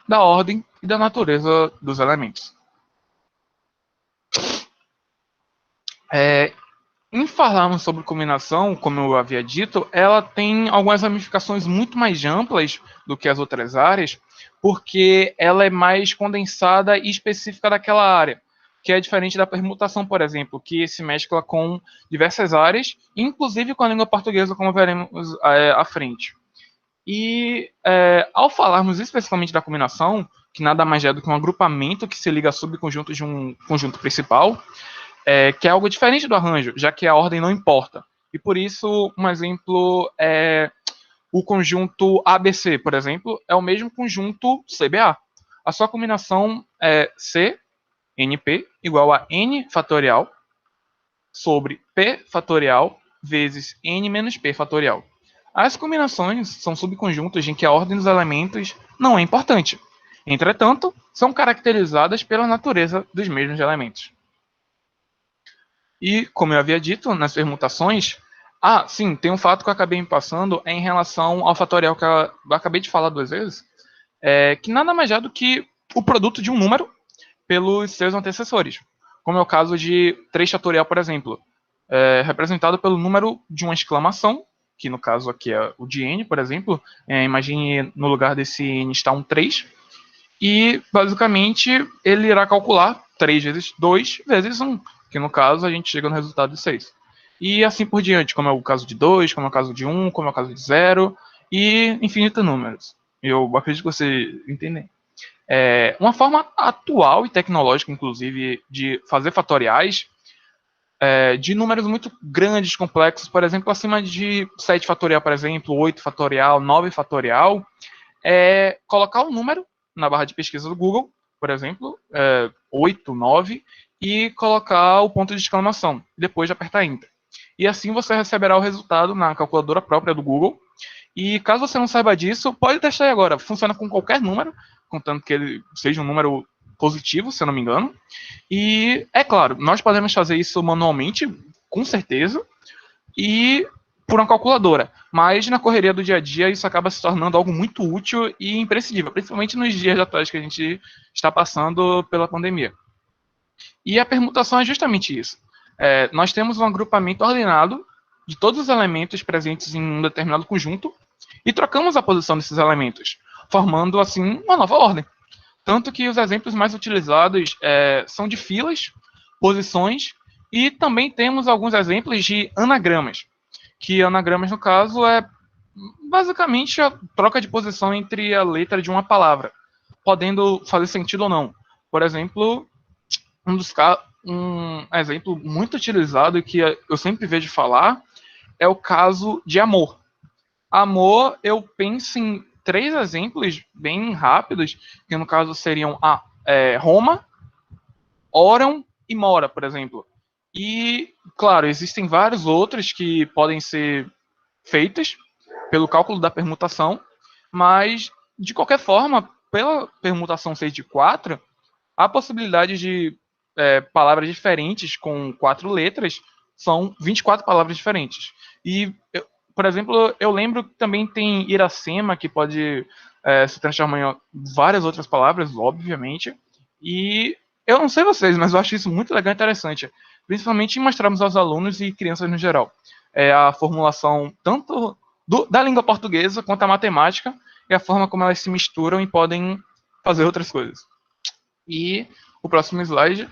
da ordem e da natureza dos elementos. Em falarmos sobre combinação, como eu havia dito, ela tem algumas ramificações muito mais amplas do que as outras áreas, porque ela é mais condensada e específica daquela área, que é diferente da permutação, por exemplo, que se mescla com diversas áreas, inclusive com a língua portuguesa, como veremos à frente. E ao falarmos especificamente da combinação, que nada mais é do que um agrupamento que se liga a subconjuntos de um conjunto principal, que é algo diferente do arranjo, já que a ordem não importa. E por isso, um exemplo é o conjunto ABC, por exemplo, é o mesmo conjunto CBA. A sua combinação é C, NP, igual a N fatorial sobre P fatorial vezes N menos P fatorial. As combinações são subconjuntos em que a ordem dos elementos não é importante. Entretanto, são caracterizadas pela natureza dos mesmos elementos. E, como eu havia dito, nas permutações, sim, tem um fato que eu acabei me passando em relação ao fatorial que eu acabei de falar 2 vezes, que nada mais é do que o produto de um número pelos seus antecessores, como é o caso de 3 fatorial, por exemplo, representado pelo número de uma exclamação, que no caso aqui é o de n, por exemplo, imagine no lugar desse n está um 3, e basicamente ele irá calcular 3 vezes 2 vezes 1, que no caso a gente chega no resultado de 6. E assim por diante, como é o caso de 2, como é o caso de 1, como é o caso de 0, e infinitos números. Eu acredito que você entende. Uma forma atual e tecnológica, inclusive, de fazer fatoriais de números muito grandes, complexos, por exemplo, acima de 7 fatorial, por exemplo, 8 fatorial, 9 fatorial, colocar um número na barra de pesquisa do Google, por exemplo, 8, 9, e colocar o ponto de exclamação, depois de apertar Enter. E assim você receberá o resultado na calculadora própria do Google. E caso você não saiba disso, pode testar aí agora. Funciona com qualquer número, contanto que ele seja um número positivo, se eu não me engano. E, é claro, nós podemos fazer isso manualmente, com certeza, e por uma calculadora. Mas na correria do dia a dia, isso acaba se tornando algo muito útil e imprescindível, principalmente nos dias atuais que a gente está passando pela pandemia. E a permutação é justamente isso. Nós temos um agrupamento ordenado de todos os elementos presentes em um determinado conjunto, e trocamos a posição desses elementos, formando assim uma nova ordem. Tanto que os exemplos mais utilizados são de filas, posições, e também temos alguns exemplos de anagramas, que anagramas, no caso, é basicamente a troca de posição entre a letra de uma palavra, podendo fazer sentido ou não. Por exemplo, um exemplo muito utilizado e que eu sempre vejo falar é o caso de amor. Amor, eu penso em 3 exemplos bem rápidos, que no caso seriam Roma, Oram e Mora, por exemplo. E, claro, existem vários outros que podem ser feitos pelo cálculo da permutação, mas, de qualquer forma, pela permutação 6 de 4, a possibilidade de palavras diferentes com 4 letras são 24 palavras diferentes. E, por exemplo, eu lembro que também tem Iracema, que pode se transformar em várias outras palavras, obviamente. E eu não sei vocês, mas eu acho isso muito legal e interessante, principalmente em mostrarmos aos alunos e crianças no geral a formulação tanto da língua portuguesa quanto a matemática e a forma como elas se misturam e podem fazer outras coisas. E o próximo slide,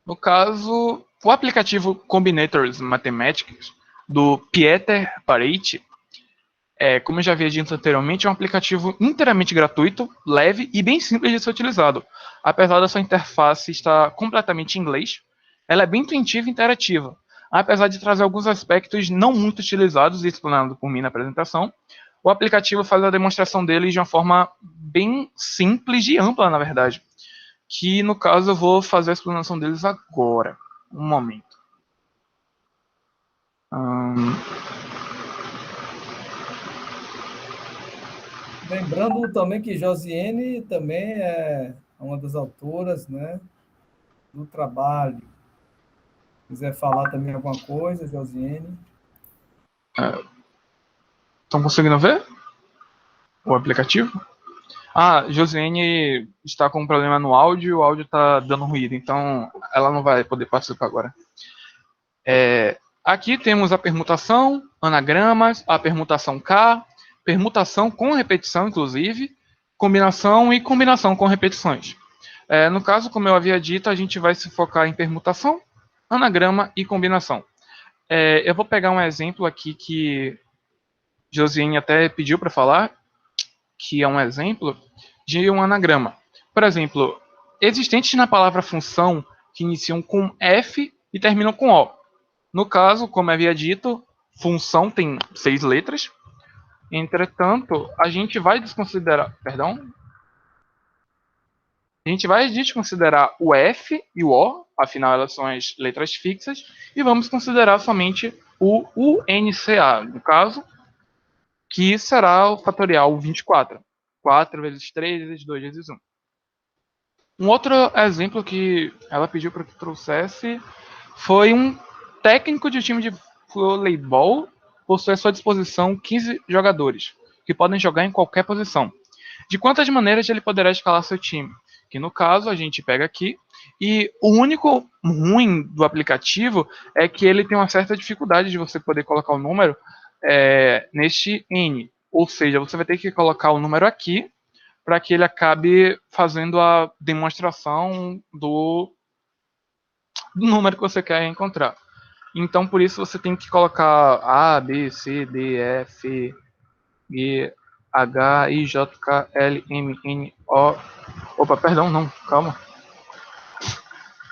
no caso, o aplicativo Combinators Mathematics, do Pieter Paretti, como eu já havia dito anteriormente, é um aplicativo inteiramente gratuito, leve e bem simples de ser utilizado. Apesar da sua interface estar completamente em inglês, ela é bem intuitiva e interativa. Apesar de trazer alguns aspectos não muito utilizados e explanados por mim na apresentação, o aplicativo faz a demonstração dele de uma forma bem simples e ampla, na verdade. Que, no caso, eu vou fazer a explanação deles agora. Um momento. Lembrando também que Josiane também é uma das autoras, né, do trabalho. Se quiser falar também alguma coisa, Josiane. Estão conseguindo ver o aplicativo? Josiane está com um problema no áudio, o áudio está dando ruído, então ela não vai poder participar agora. Aqui temos a permutação, anagramas, a permutação K, permutação com repetição, inclusive, combinação e combinação com repetições. No caso, como eu havia dito, a gente vai se focar em permutação, anagrama e combinação. Eu vou pegar um exemplo aqui que Josiane até pediu para falar, que é um exemplo de um anagrama. Por exemplo, existentes na palavra função que iniciam com F e terminam com O. No caso, como eu havia dito, função tem 6 letras. Entretanto, a gente vai desconsiderar o F e o O, afinal elas são as letras fixas, e vamos considerar somente o UNCA, no caso, que será o fatorial 24. 4 vezes 3 vezes 2 vezes 1. Um outro exemplo que ela pediu para que trouxesse foi um técnico de time de voleibol possui à sua disposição 15 jogadores, que podem jogar em qualquer posição. De quantas maneiras ele poderá escalar seu time? Que no caso a gente pega aqui, e o único ruim do aplicativo é que ele tem uma certa dificuldade de você poder colocar o número neste N. Ou seja, você vai ter que colocar o número aqui para que ele acabe fazendo a demonstração do número que você quer encontrar. Então, por isso, você tem que colocar A, B, C, D, E, F, G, H, I, J, K, L, M, N, O... Opa, perdão, não, calma.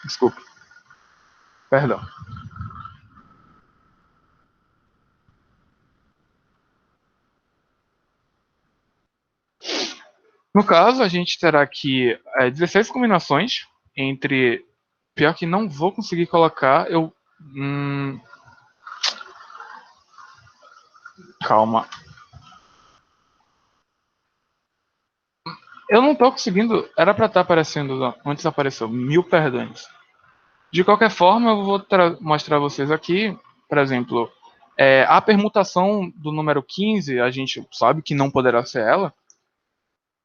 Desculpa. Perdão. No caso, a gente terá aqui 16 combinações entre... Pior que não vou conseguir colocar, Calma. Eu não estou conseguindo... Era para estar aparecendo... Antes apareceu. 1000 perdões. De qualquer forma, eu vou mostrar a vocês aqui, por exemplo, a permutação do número 15, a gente sabe que não poderá ser ela,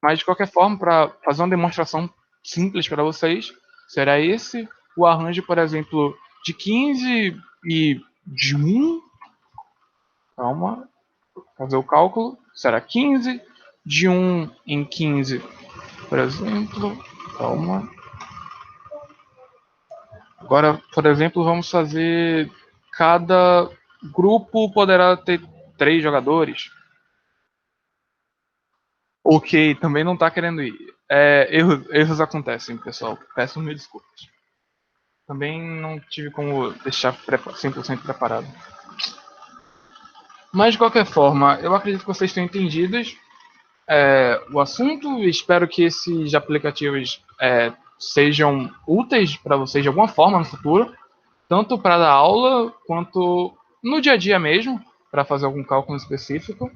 mas de qualquer forma, para fazer uma demonstração simples para vocês, será esse o arranjo, por exemplo, de 15 e de 1. Calma. fazer o cálculo, será 15. De 1 em 15, por exemplo. Calma. Agora, por exemplo, vamos fazer. Cada grupo poderá ter 3 jogadores. Ok, também não tá querendo ir. Erros acontecem, pessoal. Peço mil desculpas. Também não tive como deixar 100% preparado. Mas, de qualquer forma, eu acredito que vocês tenham entendido o assunto. Espero que esses aplicativos sejam úteis para vocês de alguma forma no futuro, tanto para dar aula quanto no dia a dia mesmo, para fazer algum cálculo específico.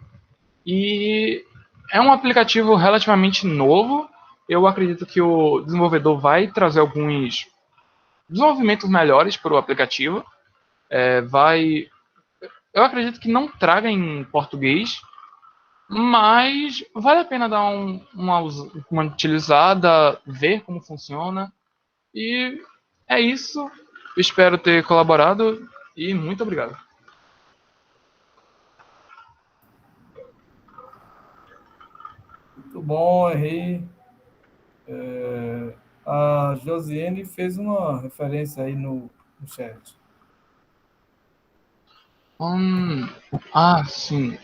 E é um aplicativo relativamente novo. Eu acredito que o desenvolvedor vai trazer alguns desenvolvimentos melhores para o aplicativo. Eu acredito que não traga em português, mas vale a pena dar uma utilizada, ver como funciona. E é isso. Espero ter colaborado e muito obrigado. Muito bom, Henri. A Josiane fez uma referência aí no chat. Sim.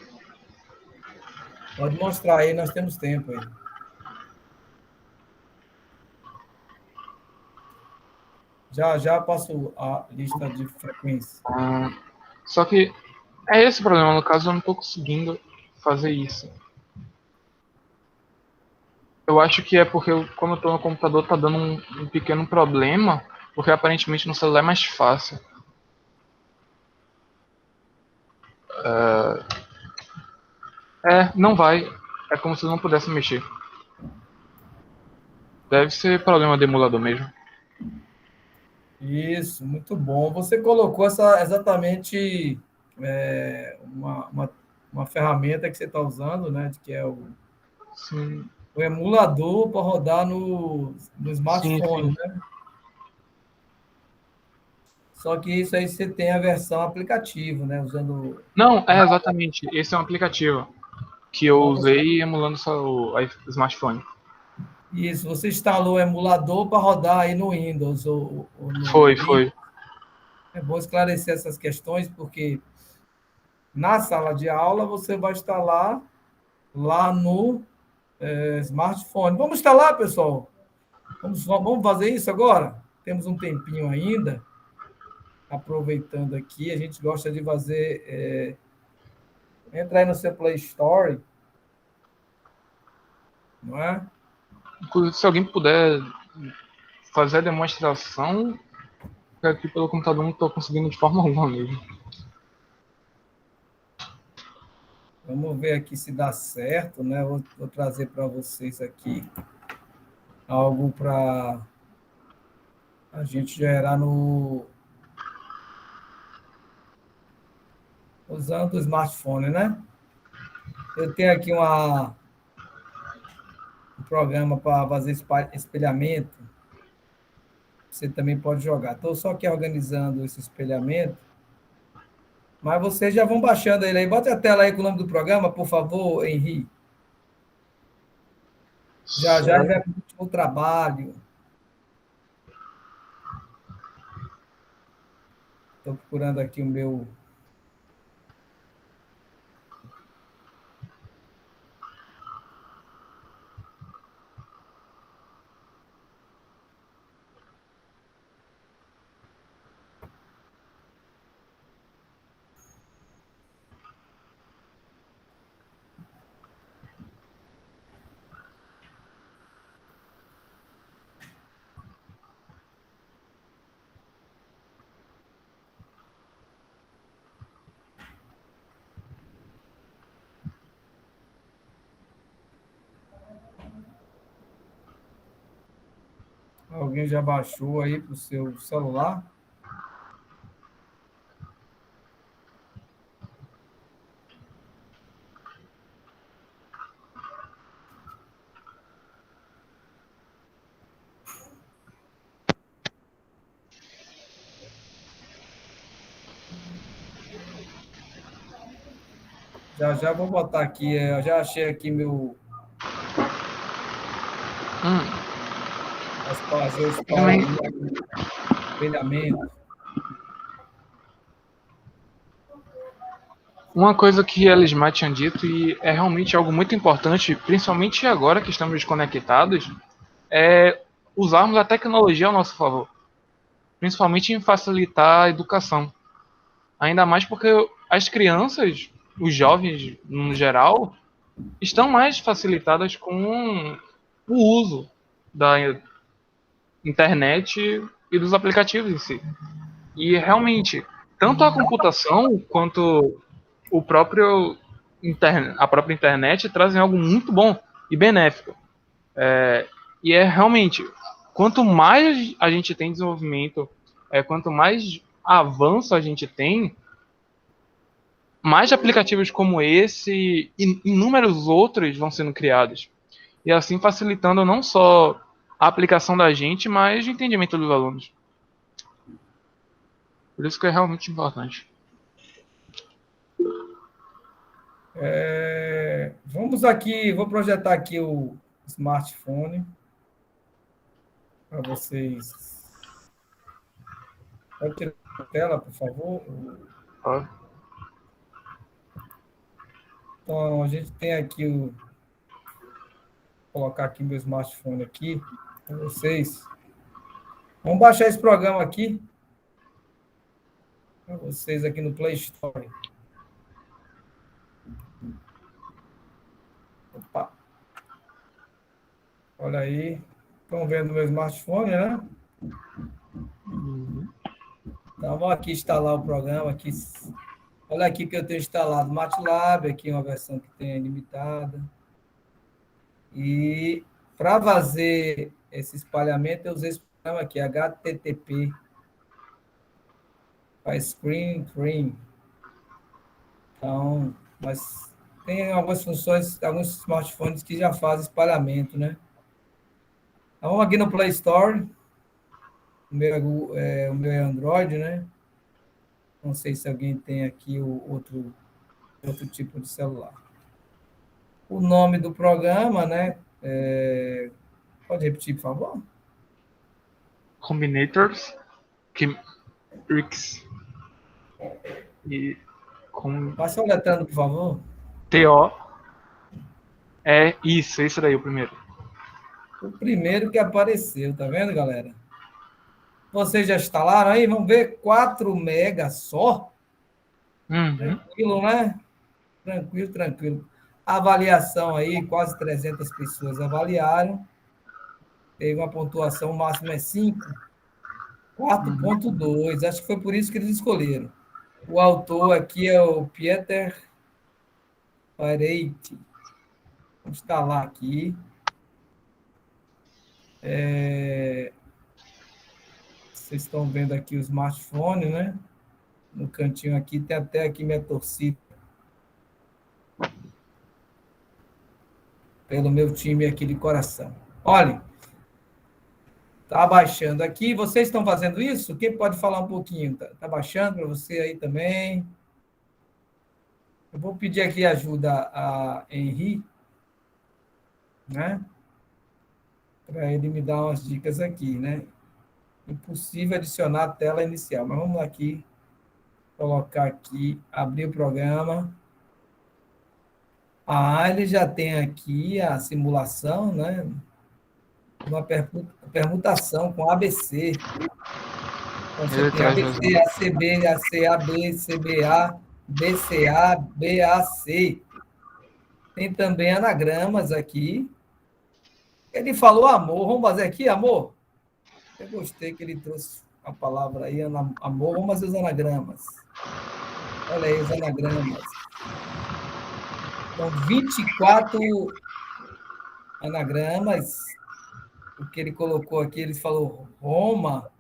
Pode mostrar aí, nós temos tempo aí. Já já passo a lista de frequência. Só que é esse o problema. No caso, eu não estou conseguindo fazer isso. Eu acho que é porque, como eu estou no computador, tá dando um pequeno problema, porque aparentemente no celular é mais fácil. Não vai. É como se eu não pudesse mexer. Deve ser problema do emulador mesmo. Isso, muito bom. Você colocou exatamente uma ferramenta que você está usando, né? Que é Sim, o emulador para rodar no sim, smartphone, sim. né? Só que isso aí você tem a versão aplicativo, né? Usando. Não, exatamente. Esse é um aplicativo que eu Então, usei emulando só o smartphone. isso, você instalou o emulador para rodar aí no Windows ou no Foi, Linux. foi. É bom esclarecer essas questões, porque na sala de aula você vai instalar lá no smartphone. Vamos instalar, pessoal? Vamos fazer isso agora? Temos um tempinho ainda. Aproveitando aqui, a gente gosta de fazer. Entra aí no seu Play Store, não é? Inclusive, se alguém puder fazer a demonstração, porque aqui pelo computador não estou conseguindo de forma alguma mesmo. Vamos ver aqui se dá certo, né? Vou trazer para vocês aqui algo para a gente gerar usando o smartphone, né? Eu tenho aqui um programa para fazer espelhamento. Você também pode jogar. Estou só aqui organizando esse espelhamento. Mas vocês já vão baixando ele aí. Bota a tela aí com o nome do programa, por favor, Henri. Já já ele vai para o último trabalho. Estou procurando aqui o meu. Alguém já baixou aí para o seu celular? Já vou botar aqui. Eu já achei aqui meu. Fazer os Também. espelhamento. Uma coisa que a Elismar tinha dito, e é realmente algo muito importante, principalmente agora que estamos desconectados, é usarmos a tecnologia ao nosso favor, principalmente em facilitar a educação. Ainda mais porque as crianças, os jovens no geral, estão mais facilitadas com o uso da internet e dos aplicativos em si. E realmente, tanto a computação quanto a própria internet trazem algo muito bom e benéfico. E é realmente, quanto mais a gente tem desenvolvimento, quanto mais avanço a gente tem, mais aplicativos como esse e inúmeros outros vão sendo criados. E assim facilitando não só a aplicação da gente, mas o entendimento dos alunos. Por isso que é realmente importante. Vamos aqui, vou projetar aqui o smartphone para vocês. Pode tirar a tela, por favor? Então, a gente tem aqui vou colocar aqui meu smartphone aqui para vocês. Vamos baixar esse programa aqui para vocês aqui no Play Store. Opa. Olha aí. Estão vendo meu smartphone, né? Então, vamos aqui instalar o programa. Aqui. Olha aqui que eu tenho instalado MATLAB, aqui uma versão que tem limitada. E para fazer esse espalhamento, eu usei esse programa aqui, HTTP. Faz screen. Então, mas tem algumas funções, alguns smartphones que já fazem espalhamento, né? Então, vamos aqui no Play Store. O meu é Android, né? Não sei se alguém tem aqui outro tipo de celular. O nome do programa, né? Pode repetir, por favor? Combinators, Rix e Passa soletrando, por favor. TO. Isso, esse daí o primeiro. O primeiro que apareceu, tá vendo, galera? Vocês já instalaram aí? Vamos ver, 4 megas só? Tranquilo, né? Tranquilo. Avaliação aí, quase 300 pessoas avaliaram. Teve uma pontuação máxima 5. 4.2. Acho que foi por isso que eles escolheram. O autor aqui é o Pieter Pareiti. Vou instalar aqui. Vocês estão vendo aqui o smartphone, né? No cantinho aqui, tem até aqui minha torcida. Pelo meu time aqui de coração. Olhem, está baixando aqui. Vocês estão fazendo isso? Quem pode falar um pouquinho? Está baixando para você aí também? Eu vou pedir aqui ajuda a Henri, né? Para ele me dar umas dicas aqui, né? Impossível adicionar a tela inicial, mas vamos aqui, colocar aqui, abrir o programa. Ele já tem aqui a simulação, né? Uma permutação com ABC. Então, você tem ABC, ACB, ACAB, CBA, BCA, BAC. Tem também anagramas aqui. Ele falou amor. Vamos fazer aqui, amor? Eu gostei que ele trouxe a palavra aí, amor. Vamos fazer os anagramas. Olha aí os anagramas. Então, 24 anagramas. O que ele colocou aqui, ele falou Roma.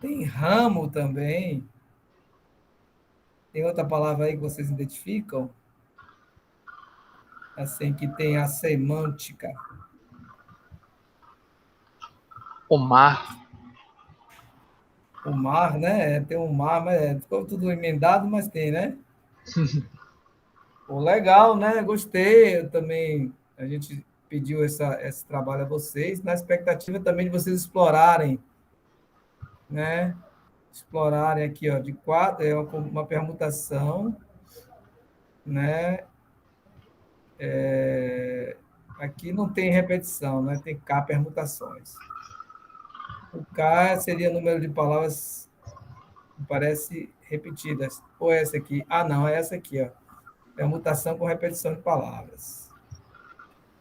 Tem ramo também. Tem outra palavra aí que vocês identificam? Assim, que tem a semântica. O mar, né? Tem um mar, mas ficou tudo emendado, mas tem, né? Pô, legal, né? Gostei. Eu também, a gente pediu esse trabalho a vocês, na expectativa também de vocês explorarem, né? Explorarem aqui, ó, de 4, é uma permutação, né? Aqui não tem repetição, né? Tem K permutações. O K seria o número de palavras que parece repetidas. Ou essa aqui? Ah, não, é essa aqui, ó. Permutação com repetição de palavras.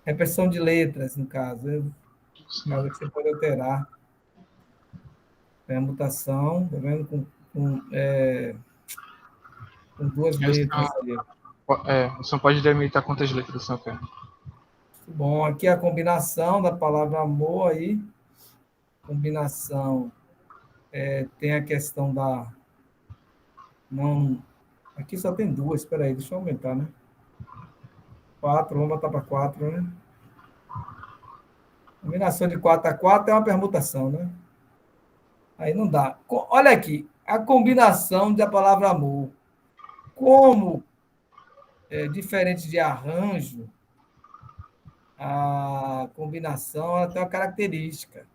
Repetição de letras, no caso. Caso que você pode alterar. Permutação, tá vendo? Com duas letras. Você não pode delimitar quantas letras você quer. Bom, aqui a combinação da palavra amor aí. Combinação. Tem a questão da... Não... Aqui só tem duas. Espera aí, deixa eu aumentar, né? 4, vamos botar para 4, né? Combinação de 4 a 4 é uma permutação, né? Aí não dá. Olha aqui, a combinação da palavra amor. Como é diferente de arranjo, a combinação ela tem uma característica.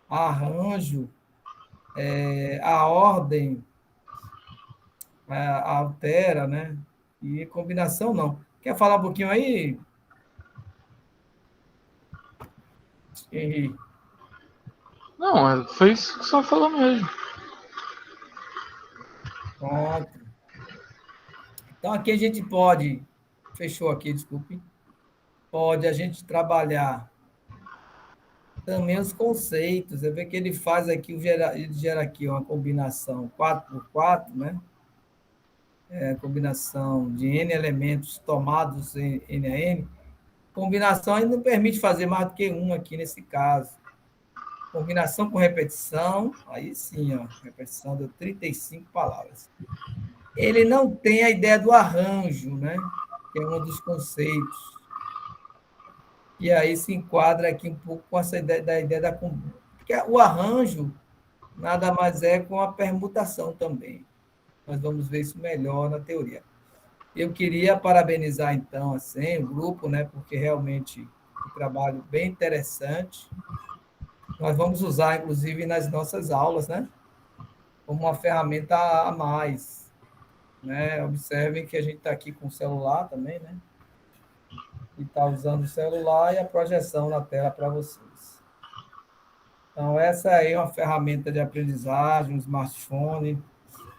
Arranjo, a ordem altera, né? E combinação não. Quer falar um pouquinho aí, Henrique? Não, foi isso que você falou mesmo. Pronto. Então, aqui a gente pode... Fechou aqui, desculpe. Pode a gente trabalhar também os conceitos. Você vê que ele faz aqui, ele gera aqui uma combinação 4x4, né? Combinação de N elementos tomados em N a N. Combinação ainda não permite fazer mais do que um aqui nesse caso. Combinação com repetição, aí sim, ó, repetição deu 35 palavras. Ele não tem a ideia do arranjo, né? Que é um dos conceitos. E aí se enquadra aqui um pouco com essa ideia da... Porque o arranjo nada mais é com a permutação também. Nós vamos ver isso melhor na teoria. Eu queria parabenizar, então, assim, o grupo, né? Porque realmente é um trabalho bem interessante. Nós vamos usar, inclusive, nas nossas aulas, né? Como uma ferramenta a mais. Né? Observem que a gente está aqui com o celular também, né? E está usando o celular e a projeção na tela para vocês. Então, essa aí é uma ferramenta de aprendizagem, um smartphone.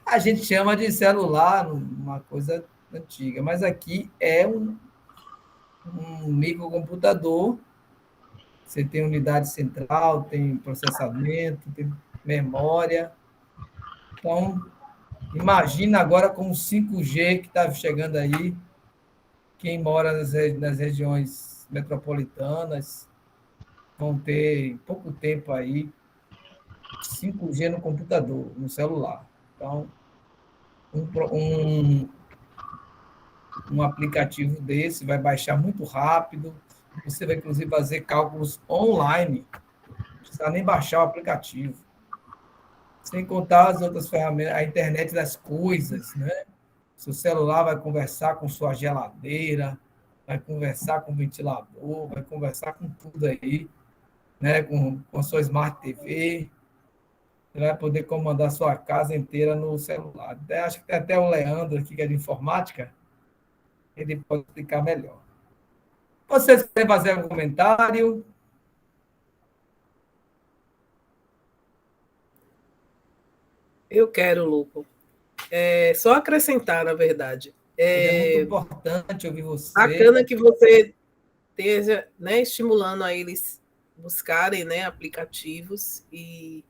A gente chama de celular, uma coisa antiga, mas aqui é um microcomputador. Você tem unidade central, tem processamento, tem memória. Então, imagina agora com o 5G que está chegando aí, quem mora nas regiões metropolitanas vão ter em pouco tempo aí 5G no computador, no celular. Então, um aplicativo desse vai baixar muito rápido, você vai, inclusive, fazer cálculos online, não precisa nem baixar o aplicativo. Sem contar as outras ferramentas, a internet das coisas, né? Seu celular vai conversar com sua geladeira, vai conversar com o ventilador, vai conversar com tudo aí, né? Com a sua Smart TV. Você vai poder comandar sua casa inteira no celular. Acho que tem até o Leandro aqui, que é de informática, ele pode explicar melhor. Vocês querem fazer algum comentário? Eu quero, Luco. Só acrescentar, na verdade. É muito importante ouvir você. Bacana que você esteja, né, estimulando a eles buscarem, né, aplicativos e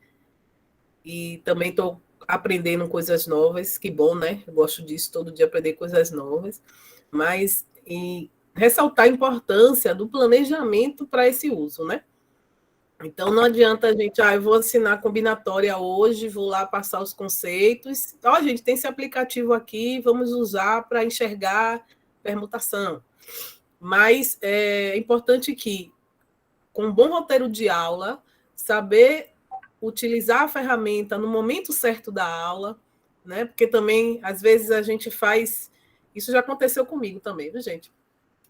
também estou aprendendo coisas novas, que bom, né? Eu gosto disso, todo dia aprender coisas novas, mas ressaltar a importância do planejamento para esse uso, né? Então, não adianta a gente, eu vou assinar a combinatória hoje, vou lá passar os conceitos. Então, gente, tem esse aplicativo aqui, vamos usar para enxergar permutação. Mas é importante que, com um bom roteiro de aula, saber utilizar a ferramenta no momento certo da aula, né? Porque também, às vezes, a gente faz Isso já aconteceu comigo também, viu, gente?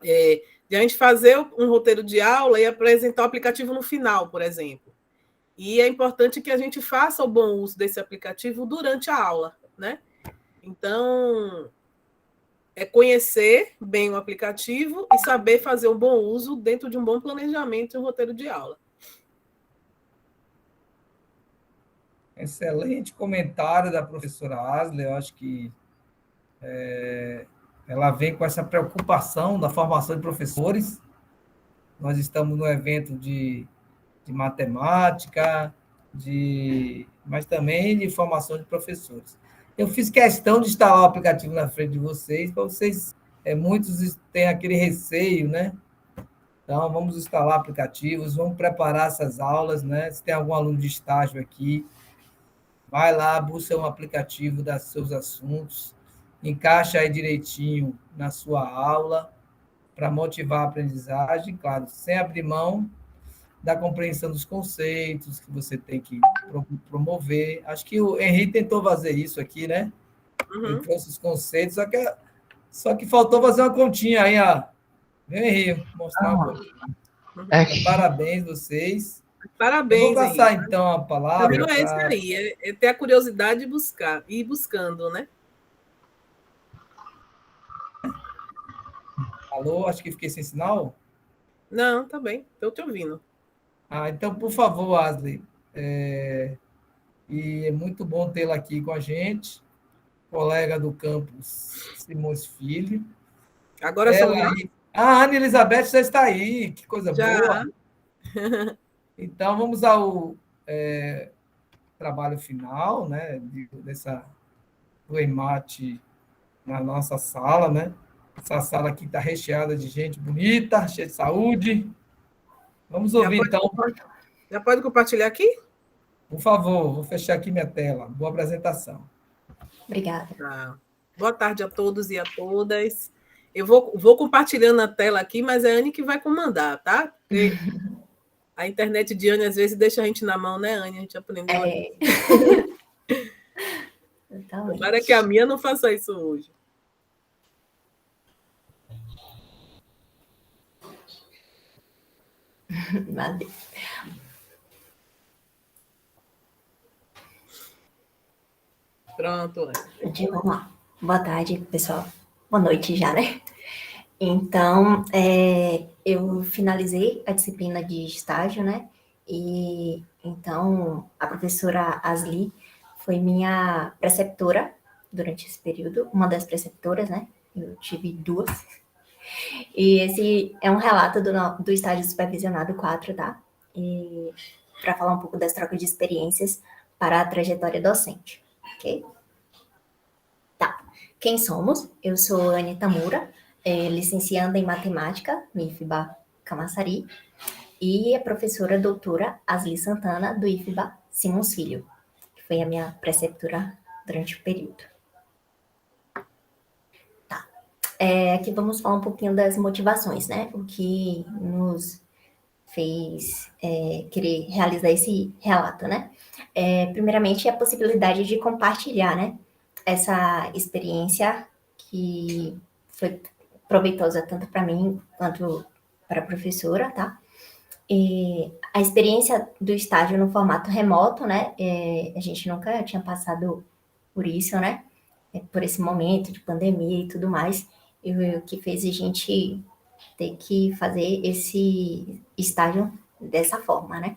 De a gente fazer um roteiro de aula e apresentar o aplicativo no final, por exemplo. E é importante que a gente faça o bom uso desse aplicativo durante a aula, né? Então, é conhecer bem o aplicativo e saber fazer um bom uso dentro de um bom planejamento e um roteiro de aula. Excelente comentário da professora Asli. Eu acho que ela vem com essa preocupação da formação de professores. Nós estamos no evento de matemática, mas também de formação de professores. Eu fiz questão de instalar o aplicativo na frente de vocês, para vocês, muitos têm aquele receio, né? Então, vamos instalar aplicativos, vamos preparar essas aulas, né? Se tem algum aluno de estágio aqui, vai lá, busca um aplicativo dos seus assuntos, encaixa aí direitinho na sua aula, para motivar a aprendizagem, claro, sem abrir mão da compreensão dos conceitos que você tem que promover. Acho que o Henrique tentou fazer isso aqui, né? Ele trouxe os conceitos, só que faltou fazer uma continha aí, ó. Vem, Henrique, mostrar um pouco. Parabéns, vocês. Parabéns, eu vou passar, Henrique. então, a palavra. Não é isso aí, é ter a curiosidade de buscar, e ir buscando, né? Alô, acho que fiquei sem sinal? Não, tá bem, estou te ouvindo. Então, por favor, Asli, e é muito bom tê-la aqui com a gente, colega do campus Simões Filho. Agora ela aí. A Ana Elizabeth já está aí, que coisa já. Boa. Então, vamos ao trabalho final, né, do EMAT na nossa sala, né? Essa sala aqui está recheada de gente bonita, cheia de saúde. Vamos ouvir, então. Já pode compartilhar aqui? Por favor, vou fechar aqui minha tela. Boa apresentação. Obrigada. Tá. Boa tarde a todos e a todas. Eu vou compartilhando a tela aqui, mas é a Anne que vai comandar, tá? Porque a internet de Anne, às vezes, deixa a gente na mão, né, Anne? A gente aprendeu. Tomara que a minha não faça isso hoje. Valeu. Pronto, Anne. Vamos lá. Boa tarde, pessoal. Boa noite já, né? Então, eu finalizei a disciplina de estágio, né? E então a professora Asli foi minha preceptora durante esse período, uma das preceptoras, né? Eu tive duas. E esse é um relato do estágio supervisionado 4, tá? E para falar um pouco das trocas de experiências para a trajetória docente, ok? Tá. Quem somos? Eu sou Anne Tamura, licencianda em matemática no IFBA Camaçari, e a professora doutora Asli Santana, do IFBA Simões Filho, que foi a minha preceptora durante o período. Tá. Aqui vamos falar um pouquinho das motivações, né? O que nos fez querer realizar esse relato, né? Primeiramente, a possibilidade de compartilhar, né? Essa experiência que foi proveitosa tanto para mim quanto para a professora, tá? E a experiência do estágio no formato remoto, né? A gente nunca tinha passado por isso, né? Por esse momento de pandemia e tudo mais, e o que fez a gente ter que fazer esse estágio dessa forma, né?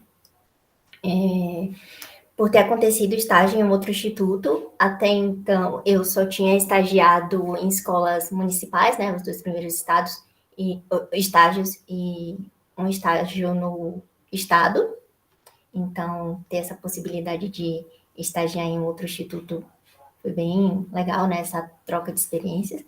Por ter acontecido estágio em um outro instituto, até então eu só tinha estagiado em escolas municipais, né, os 2 primeiros estágios e um estágio no estado. Então, ter essa possibilidade de estagiar em um outro instituto foi bem legal, né, essa troca de experiências.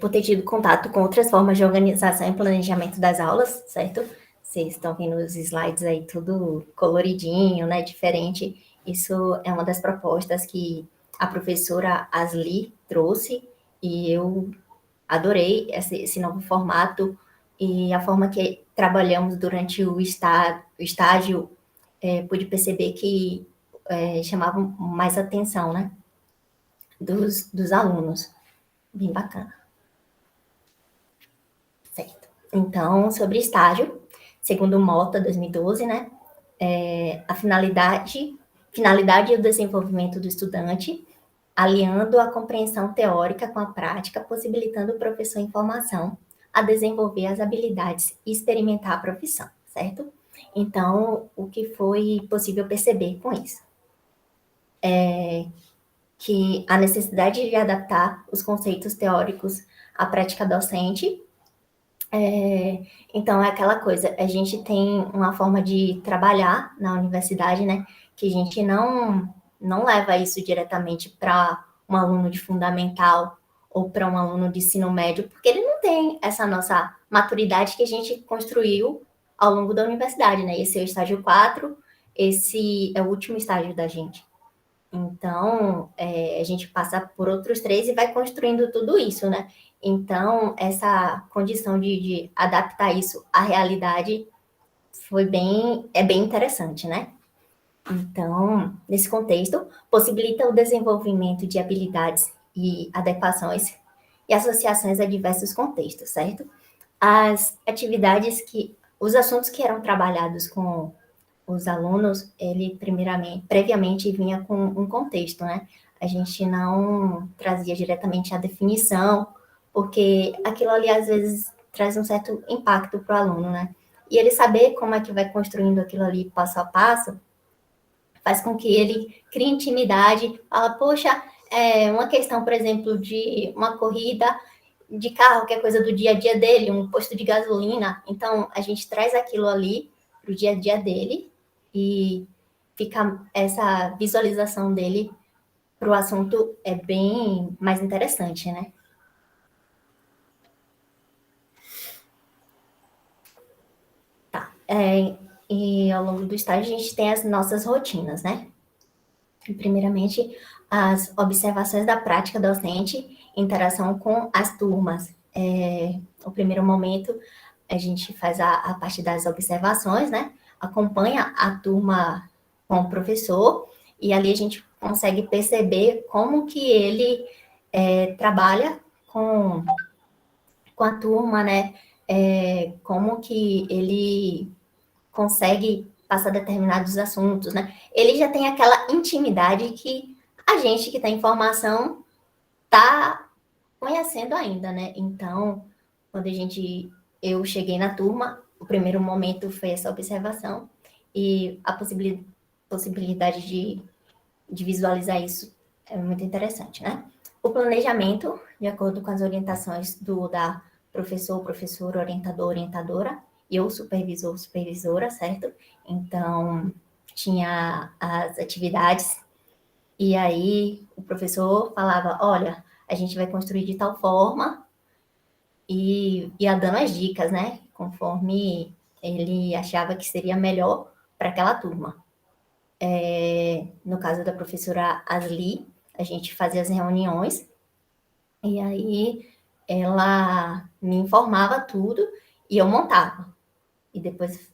Por ter tido contato com outras formas de organização e planejamento das aulas, certo? Vocês estão vendo os slides aí tudo coloridinho, né, diferente. Isso é uma das propostas que a professora Asli trouxe e eu adorei esse novo formato e a forma que trabalhamos durante o estágio, pude perceber que chamava mais atenção, né, dos alunos. bem bacana. Certo. Então, sobre estágio, segundo o Mota 2012, né, a finalidade e o desenvolvimento do estudante, aliando a compreensão teórica com a prática, possibilitando o professor em formação a desenvolver as habilidades e experimentar a profissão, certo? Então, o que foi possível perceber com isso? Que a necessidade de adaptar os conceitos teóricos à prática docente. Então, é aquela coisa, a gente tem uma forma de trabalhar na universidade, né, que a gente não leva isso diretamente para um aluno de fundamental ou para um aluno de ensino médio, porque ele não tem essa nossa maturidade que a gente construiu ao longo da universidade, né? Esse é o estágio 4, esse é o último estágio da gente. Então, a gente passa por outros 3 e vai construindo tudo isso, né? Então, essa condição de adaptar isso à realidade é bem interessante, né? Então, nesse contexto, possibilita o desenvolvimento de habilidades e adequações e associações a diversos contextos, certo? As atividades os assuntos que eram trabalhados com os alunos, ele previamente vinha com um contexto, né? A gente não trazia diretamente a definição, porque aquilo ali, às vezes, traz um certo impacto para o aluno, né? E ele saber como é que vai construindo aquilo ali passo a passo, faz com que ele crie intimidade, fala, poxa, uma questão, por exemplo, de uma corrida de carro, que é coisa do dia a dia dele, um posto de gasolina, então a gente traz aquilo ali para o dia a dia dele e fica essa visualização dele para o assunto é bem mais interessante, né? Tá. E ao longo do estágio a gente tem as nossas rotinas, né? Primeiramente, as observações da prática docente, interação com as turmas. O primeiro momento, a gente faz a parte das observações, né? Acompanha a turma com o professor e ali a gente consegue perceber como que ele trabalha com a turma, né? Como que ele consegue passar determinados assuntos, né? Ele já tem aquela intimidade que a gente que está em formação está conhecendo ainda, né? Então, quando eu cheguei na turma, o primeiro momento foi essa observação e a possibilidade de visualizar isso é muito interessante, né? O planejamento, de acordo com as orientações da professor, professora, orientador, orientadora, e eu supervisor, supervisora, certo? Então, tinha as atividades, e aí o professor falava, olha, a gente vai construir de tal forma, e ia dando as dicas, né? Conforme ele achava que seria melhor para aquela turma. No caso da professora Asli, a gente fazia as reuniões, e aí ela me informava tudo, e eu montava. E depois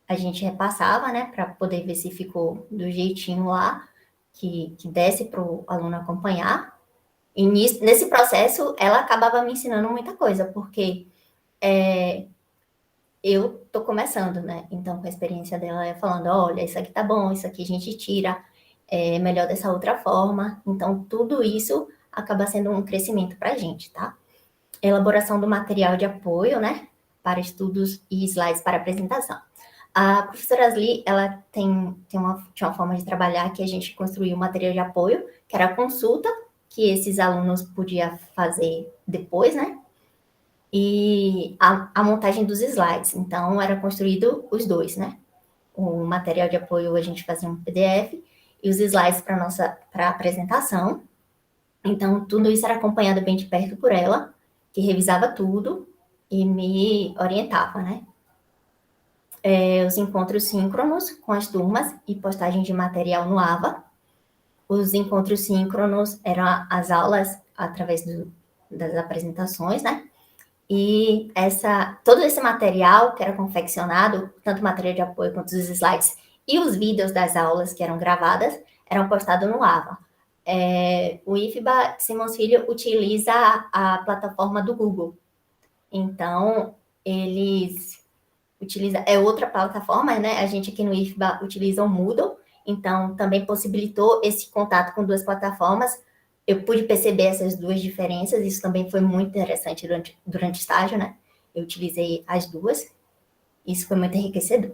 a gente repassava, né, para poder ver se ficou do jeitinho lá, que desse para o aluno acompanhar. E nesse processo, ela acabava me ensinando muita coisa, porque eu estou começando, né? Então, com a experiência dela, ela falando, olha, isso aqui tá bom, isso aqui a gente tira, melhor dessa outra forma. Então, tudo isso acaba sendo um crescimento para a gente, tá? Elaboração do material de apoio, né? Para estudos e slides para apresentação. A professora Asli, ela tinha uma forma de trabalhar que a gente construiu um material de apoio, que era a consulta, que esses alunos podiam fazer depois, né? E a montagem dos slides. Então, era construído os dois, né? O material de apoio a gente fazia um PDF e os slides para a apresentação. Então, tudo isso era acompanhado bem de perto por ela, que revisava tudo e me orientava, né? Os encontros síncronos com as turmas e postagem de material no AVA. Os encontros síncronos eram as aulas através das apresentações, né? E todo esse material que era confeccionado, tanto o material de apoio quanto os slides e os vídeos das aulas que eram gravadas, eram postados no AVA. O IFBA Simões Filho utiliza a plataforma do Google. Então, eles utilizam... É outra plataforma, né? A gente aqui no IFBA utiliza o Moodle, então também possibilitou esse contato com duas plataformas. Eu pude perceber essas duas diferenças, isso também foi muito interessante durante o estágio, né? Eu utilizei as duas, isso foi muito enriquecedor.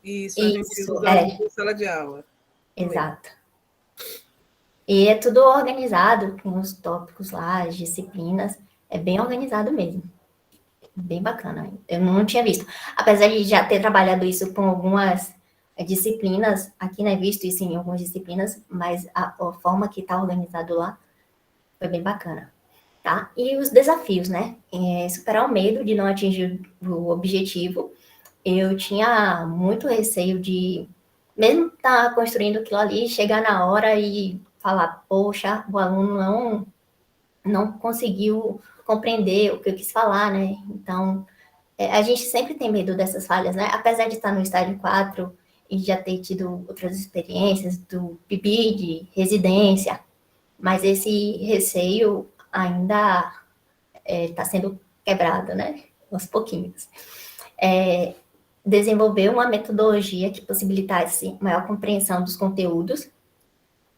Isso, a gente Isso, usa em sala de aula. exato. E é tudo organizado, com os tópicos lá, as disciplinas, é bem organizado mesmo. Bem bacana. Eu não tinha visto. Apesar de já ter trabalhado isso com algumas disciplinas, aqui, né, visto isso em algumas disciplinas, mas a forma que está organizado lá foi bem bacana, tá? E os desafios, né? Superar o medo de não atingir o objetivo. Eu tinha muito receio de, mesmo estar construindo aquilo ali, chegar na hora e falar, poxa, o aluno não conseguiu compreender o que eu quis falar, né? Então, a gente sempre tem medo dessas falhas, né? Apesar de estar no estágio 4 e já ter tido outras experiências do PIB, de residência, mas esse receio ainda está sendo quebrado, né? Aos pouquinhos. Desenvolver uma metodologia que possibilitasse maior compreensão dos conteúdos.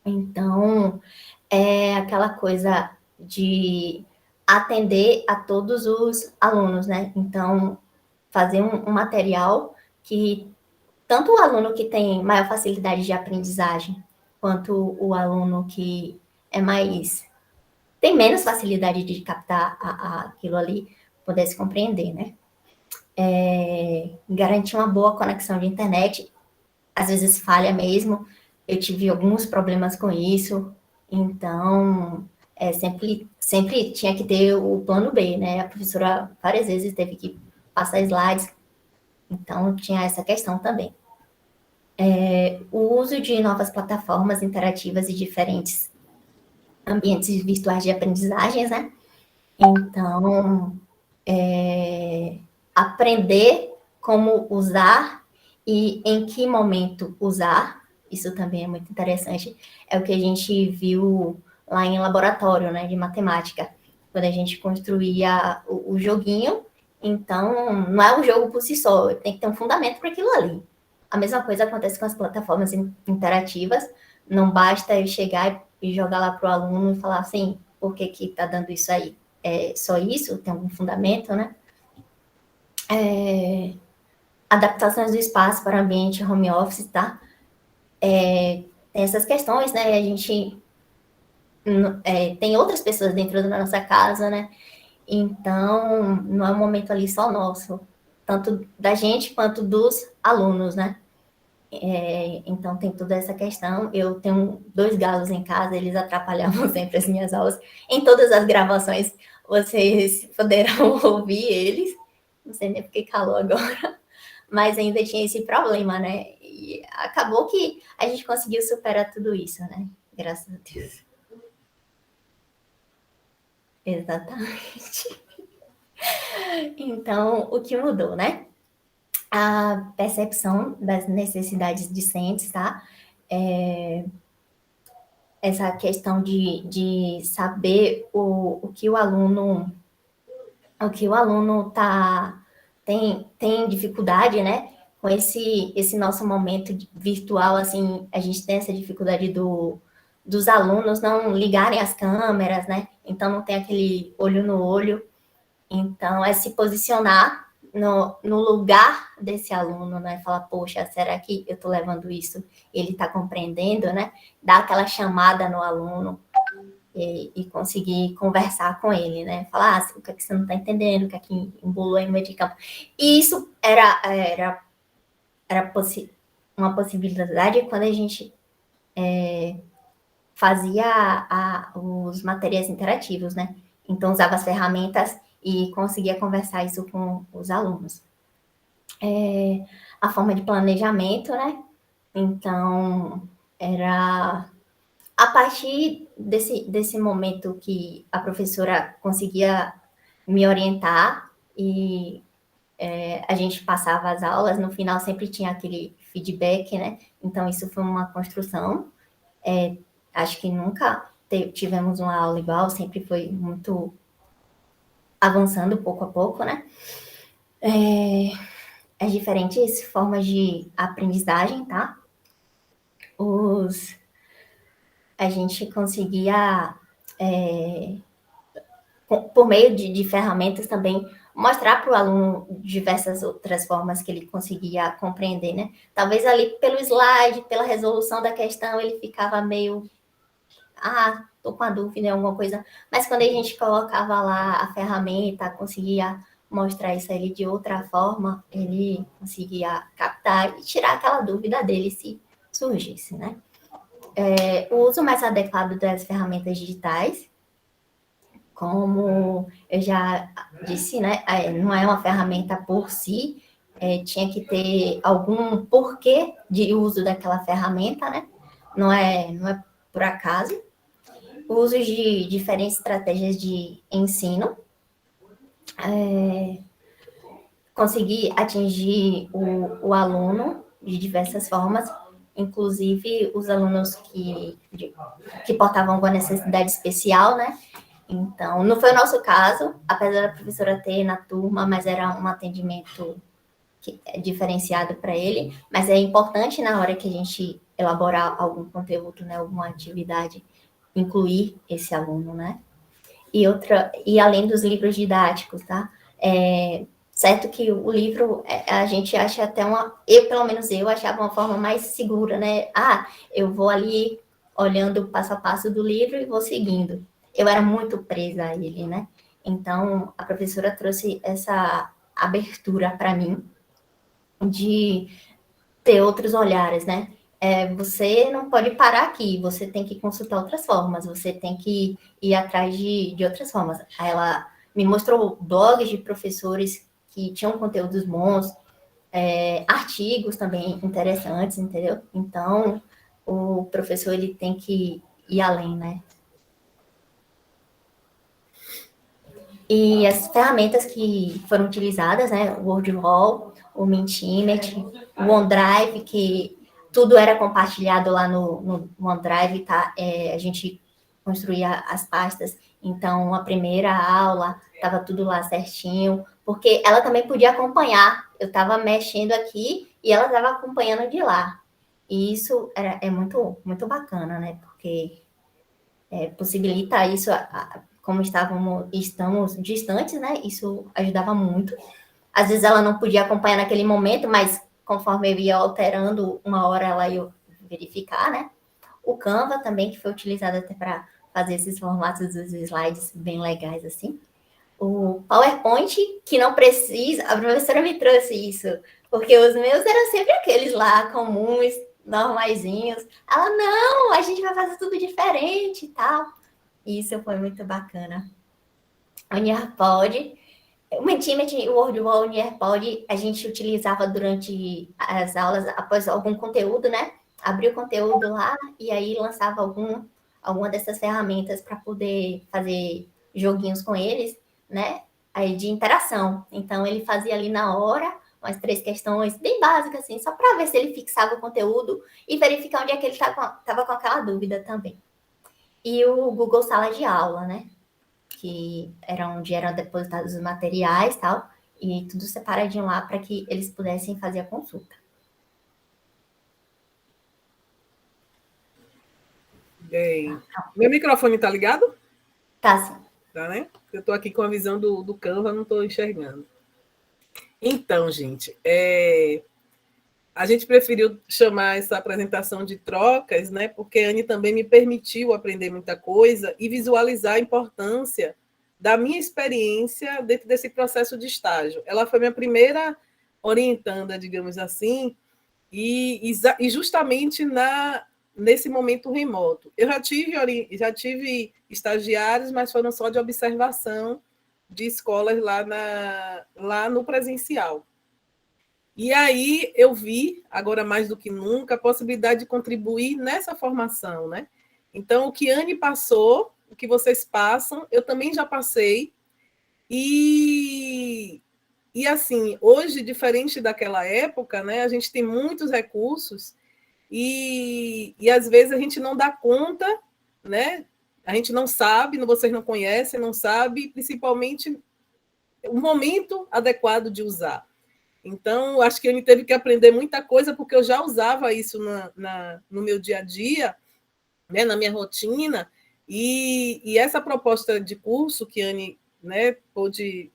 Então, é aquela coisa de atender a todos os alunos, né? Então, fazer um material que tanto o aluno que tem maior facilidade de aprendizagem, quanto o aluno que tem menos facilidade de captar aquilo ali, pudesse compreender, né? Garantir uma boa conexão de internet, às vezes falha mesmo, eu tive alguns problemas com isso, então sempre tinha que ter o plano B, né? A professora várias vezes teve que passar slides, então tinha essa questão também. O uso de novas plataformas interativas e diferentes ambientes virtuais de aprendizagens, né? Então, aprender como usar e em que momento usar, isso também é muito interessante, é o que a gente viu lá em laboratório, né, de matemática, quando a gente construía o joguinho, então não é um jogo por si só, tem que ter um fundamento para aquilo ali. A mesma coisa acontece com as plataformas interativas, não basta eu chegar e jogar lá para o aluno e falar assim, por que está dando isso aí? É só isso? Tem algum fundamento, né? Adaptações do espaço para o ambiente home office, tá? Tem essas questões, né? A gente tem outras pessoas dentro da nossa casa, né? Então, não é um momento ali só nosso, tanto da gente quanto dos alunos, né? Então, tem toda essa questão. Eu tenho 2 galos em casa, eles atrapalhavam sempre as minhas aulas. Em todas as gravações, vocês poderão ouvir eles. Não sei nem porque calou agora, mas ainda tinha esse problema, né? E acabou que a gente conseguiu superar tudo isso, né? Graças a Deus. Exatamente. Então, o que mudou, né? A percepção das necessidades discentes, tá? Essa questão de saber o que o aluno tem dificuldade, né? Com esse nosso momento virtual, assim, a gente tem essa dificuldade dos alunos não ligarem as câmeras, né? Então, não tem aquele olho no olho. Então, é se posicionar no lugar desse aluno, né? Falar, poxa, será que eu estou levando isso? Ele está compreendendo, né? Dar aquela chamada no aluno e conseguir conversar com ele, né? Falar, o que é que você não está entendendo, o que é que embolou aí no meio de campo. E isso era uma possibilidade quando a gente fazia os materiais interativos, né? Então, usava as ferramentas e conseguia conversar isso com os alunos. A forma de planejamento, né? Então, era a partir desse momento que a professora conseguia me orientar e A gente passava as aulas, no final sempre tinha aquele feedback, né? Então, isso foi uma construção. Acho que nunca tivemos uma aula igual, sempre foi muito avançando pouco a pouco, né? As diferentes formas de aprendizagem, tá? A gente conseguia, por meio de ferramentas também, mostrar para o aluno diversas outras formas que ele conseguia compreender, né? Talvez ali pelo slide, pela resolução da questão, ele ficava meio, tô com a dúvida em alguma coisa, mas quando a gente colocava lá a ferramenta, conseguia mostrar isso a ele de outra forma, ele conseguia captar e tirar aquela dúvida dele se surgisse, né? O uso mais adequado das ferramentas digitais, como eu já disse, né, não é uma ferramenta por si, tinha que ter algum porquê de uso daquela ferramenta, né? Não é por acaso. O uso de diferentes estratégias de ensino, conseguir atingir o aluno de diversas formas, inclusive os alunos que portavam alguma necessidade especial, né? Então, não foi o nosso caso, apesar da professora ter na turma, mas era um atendimento diferenciado para ele, mas é importante na hora que a gente elaborar algum conteúdo, né, alguma atividade, incluir esse aluno, né? E além dos livros didáticos, tá? Certo que o livro, a gente acha até pelo menos eu achava uma forma mais segura, né? Eu vou ali olhando o passo a passo do livro e vou seguindo. Eu era muito presa a ele, né? Então, a professora trouxe essa abertura para mim de ter outros olhares, né? Você não pode parar aqui, você tem que consultar outras formas, você tem que ir atrás de outras formas. Aí ela me mostrou blogs de professores que tinham conteúdos bons, artigos também interessantes, entendeu? Então, o professor ele tem que ir além, né? E as ferramentas que foram utilizadas, né? O Wordwall, o Mentimeter, o OneDrive, que tudo era compartilhado lá no OneDrive, tá? A gente construía as pastas, então a primeira aula estava tudo lá certinho, porque ela também podia acompanhar. Eu estava mexendo aqui e ela estava acompanhando de lá. E isso é muito, muito bacana, né? Porque possibilita isso, como estamos distantes, né? Isso ajudava muito. Às vezes ela não podia acompanhar naquele momento, mas conforme eu ia alterando, uma hora ela ia verificar, né? O Canva também, que foi utilizado até para fazer esses formatos dos slides bem legais, assim. O PowerPoint, que não precisa, a professora me trouxe isso, porque os meus eram sempre aqueles lá, comuns, normaizinhos. Ela, não, a gente vai fazer tudo diferente e tal. Isso foi muito bacana. O Nearpod, o Mentimeter, o Wordwall, o Nearpod, a gente utilizava durante as aulas, após algum conteúdo, né? Abria o conteúdo lá e aí lançava alguma dessas ferramentas para poder fazer joguinhos com eles, né? Aí de interação. Então, ele fazia ali na hora umas 3 questões bem básicas, assim, só para ver se ele fixava o conteúdo e verificar onde é que ele estava com aquela dúvida também. E o Google Sala de Aula, né? Que era onde eram depositados os materiais e tal, e tudo separadinho lá para que eles pudessem fazer a consulta. Bem, meu microfone está ligado? Tá, sim. Tá, né? Eu estou aqui com a visão do Canva, não estou enxergando. Então, gente, a gente preferiu chamar essa apresentação de trocas, né? Porque a Anne também me permitiu aprender muita coisa e visualizar a importância da minha experiência dentro desse processo de estágio. Ela foi minha primeira orientanda, digamos assim, e justamente nesse momento remoto. Eu já tive estagiários, mas foram só de observação de escolas lá no presencial. E aí eu vi, agora mais do que nunca, a possibilidade de contribuir nessa formação, né? Então, o que a Anne passou, o que vocês passam, eu também já passei, e E assim, hoje, diferente daquela época, né, a gente tem muitos recursos e às vezes a gente não dá conta, né? A gente não sabe, vocês não conhecem, não sabe, principalmente o momento adequado de usar. Então, acho que ele teve que aprender muita coisa, porque eu já usava isso no meu dia a dia, né, na minha rotina, e essa proposta de curso que a Anne, né, pôde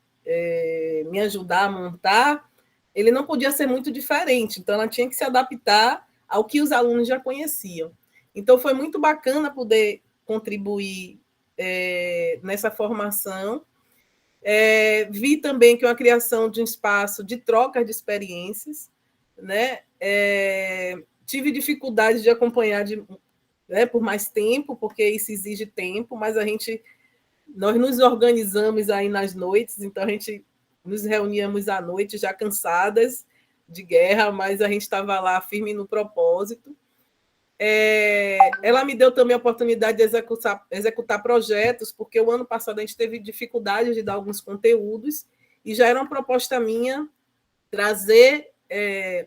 me ajudar a montar, ele não podia ser muito diferente, então ela tinha que se adaptar ao que os alunos já conheciam. Então, foi muito bacana poder contribuir nessa formação. Vi também que é uma criação de um espaço de troca de experiências, né? Tive dificuldade de acompanhar por mais tempo, porque isso exige tempo, mas nós nos organizamos aí nas noites, então a gente nos reuníamos à noite já cansadas de guerra, mas a gente estava lá firme no propósito. Ela me deu também a oportunidade de executar projetos, porque o ano passado a gente teve dificuldade de dar alguns conteúdos, e já era uma proposta minha trazer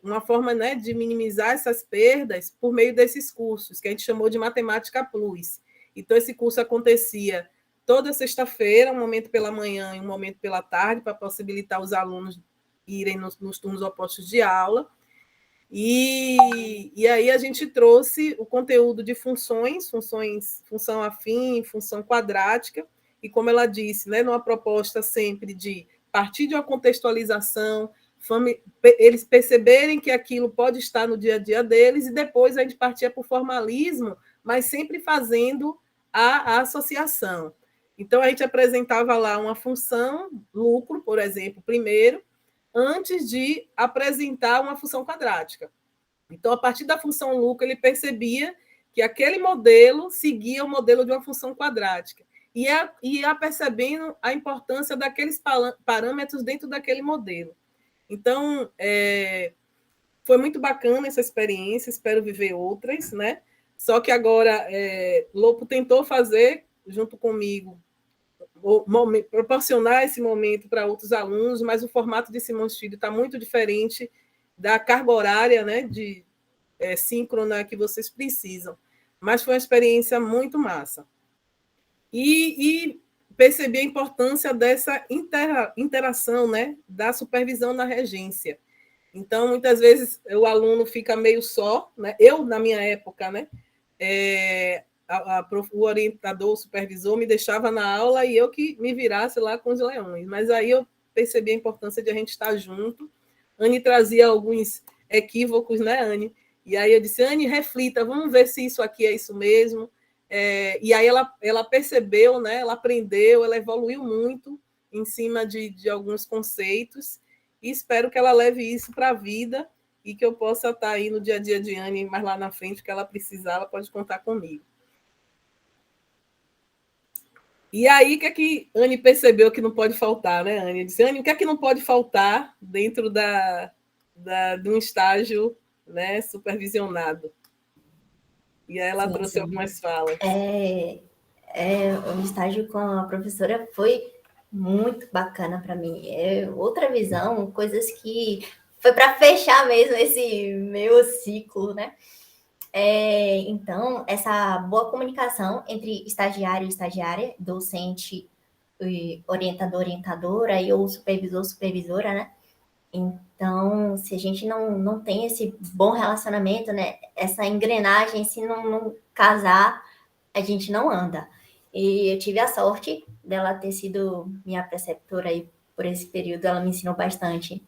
uma forma, né, de minimizar essas perdas por meio desses cursos, que a gente chamou de Matemática Plus. Então, esse curso acontecia toda sexta-feira, um momento pela manhã e um momento pela tarde, para possibilitar os alunos irem nos turnos opostos de aula. E aí a gente trouxe o conteúdo de função afim, função quadrática, e como ela disse, né, numa proposta sempre de partir de uma contextualização, eles perceberem que aquilo pode estar no dia a dia deles, e depois a gente partia para o formalismo, mas sempre fazendo a associação. Então, a gente apresentava lá uma função, lucro, por exemplo, primeiro, antes de apresentar uma função quadrática. Então, a partir da função lucro, ele percebia que aquele modelo seguia o modelo de uma função quadrática. E ia percebendo a importância daqueles parâmetros dentro daquele modelo. Então, foi muito bacana essa experiência, espero viver outras, né? Só que agora, Lopo tentou fazer, junto comigo, proporcionar esse momento para outros alunos, mas o formato de Simões Filho está muito diferente da carga horária, né, síncrona que vocês precisam. Mas foi uma experiência muito massa. E percebi a importância dessa interação, né, da supervisão na regência. Então, muitas vezes, o aluno fica meio só, né? Eu, na minha época, né, o orientador, o supervisor, me deixava na aula e eu que me virasse lá com os leões. Mas aí eu percebi a importância de a gente estar junto. Anne trazia alguns equívocos, né, Anne? E aí eu disse, Anne, reflita, vamos ver se isso aqui é isso mesmo. E aí ela percebeu, né, ela aprendeu, ela evoluiu muito em cima de alguns conceitos, e espero que ela leve isso para a vida e que eu possa estar aí no dia a dia de Anne, mais lá na frente, que ela precisar, ela pode contar comigo. E aí, o que é que Anne percebeu que não pode faltar, né, Anne? Eu disse, Anne, o que é que não pode faltar dentro de um estágio, né, supervisionado? E aí ela trouxe algumas falas. O estágio com a professora foi muito bacana para mim. Outra visão, coisas que foi para fechar mesmo esse meu ciclo, né? Então, essa boa comunicação entre estagiário e estagiária, docente, orientador, orientadora, e ou supervisor, supervisora, né? Então, se a gente não tem esse bom relacionamento, né? Essa engrenagem, se não casar, a gente não anda. E eu tive a sorte dela ter sido minha preceptora aí por esse período, ela me ensinou bastante.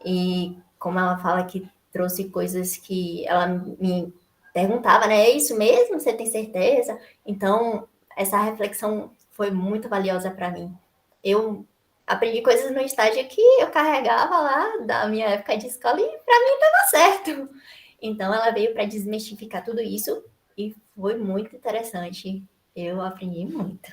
E como ela fala que trouxe coisas que ela me perguntava, né? É isso mesmo? Você tem certeza? Então, essa reflexão foi muito valiosa para mim. Eu aprendi coisas no estágio que eu carregava lá da minha época de escola e para mim estava certo. Então, ela veio para desmistificar tudo isso e foi muito interessante. Eu aprendi muito.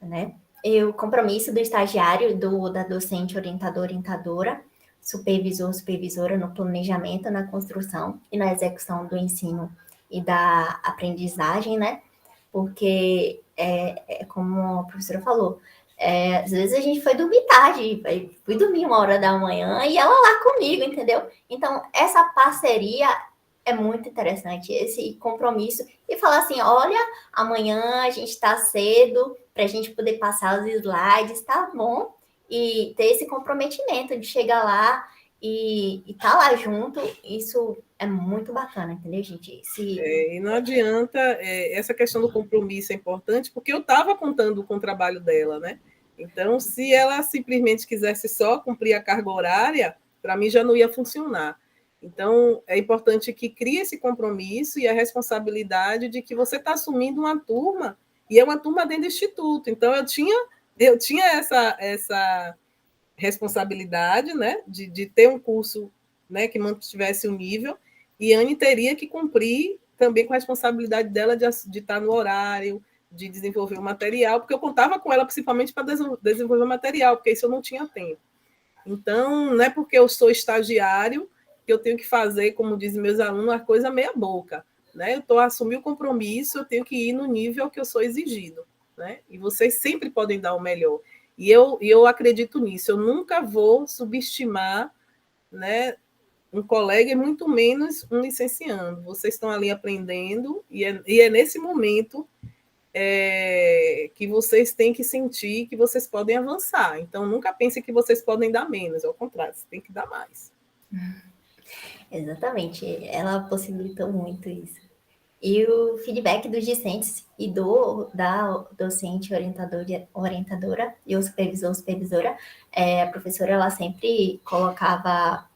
Né? E o compromisso do estagiário, da docente, orientador, orientadora, supervisor, supervisora no planejamento, na construção e na execução do ensino e da aprendizagem, né? Porque, como a professora falou, Às vezes a gente foi dormir tarde, fui dormir 1h e ela lá comigo, entendeu? Então, essa parceria é muito interessante, esse compromisso, e falar assim, olha, amanhã a gente está cedo, para a gente poder passar os slides, tá bom? E ter esse comprometimento de chegar lá e tá lá junto, isso é muito bacana, entendeu, gente? E não adianta, essa questão do compromisso é importante, porque eu estava contando com o trabalho dela, né? Então, se ela simplesmente quisesse só cumprir a carga horária, para mim já não ia funcionar. Então, é importante que crie esse compromisso e a responsabilidade de que você está assumindo uma turma, e é uma turma dentro do instituto. Então, eu tinha essa responsabilidade, né, de ter um curso, né, que mantivesse o nível, e a Anne teria que cumprir também com a responsabilidade dela de estar no horário, de desenvolver o material, porque eu contava com ela principalmente para desenvolver o material, porque isso eu não tinha tempo. Então, não é porque eu sou estagiário que eu tenho que fazer, como dizem meus alunos, a coisa meia boca. Né? Eu estou a assumir o compromisso, eu tenho que ir no nível que eu sou exigido. Né? E vocês sempre podem dar o melhor. E eu acredito nisso. Eu nunca vou subestimar, né, um colega e muito menos um licenciando. Vocês estão ali aprendendo e é nesse momento que vocês têm que sentir que vocês podem avançar. Então, nunca pense que vocês podem dar menos. Ao contrário, você tem que dar mais. Exatamente. Ela possibilitou muito isso. E o feedback dos discentes e da docente orientadora e o supervisora, a professora ela sempre colocava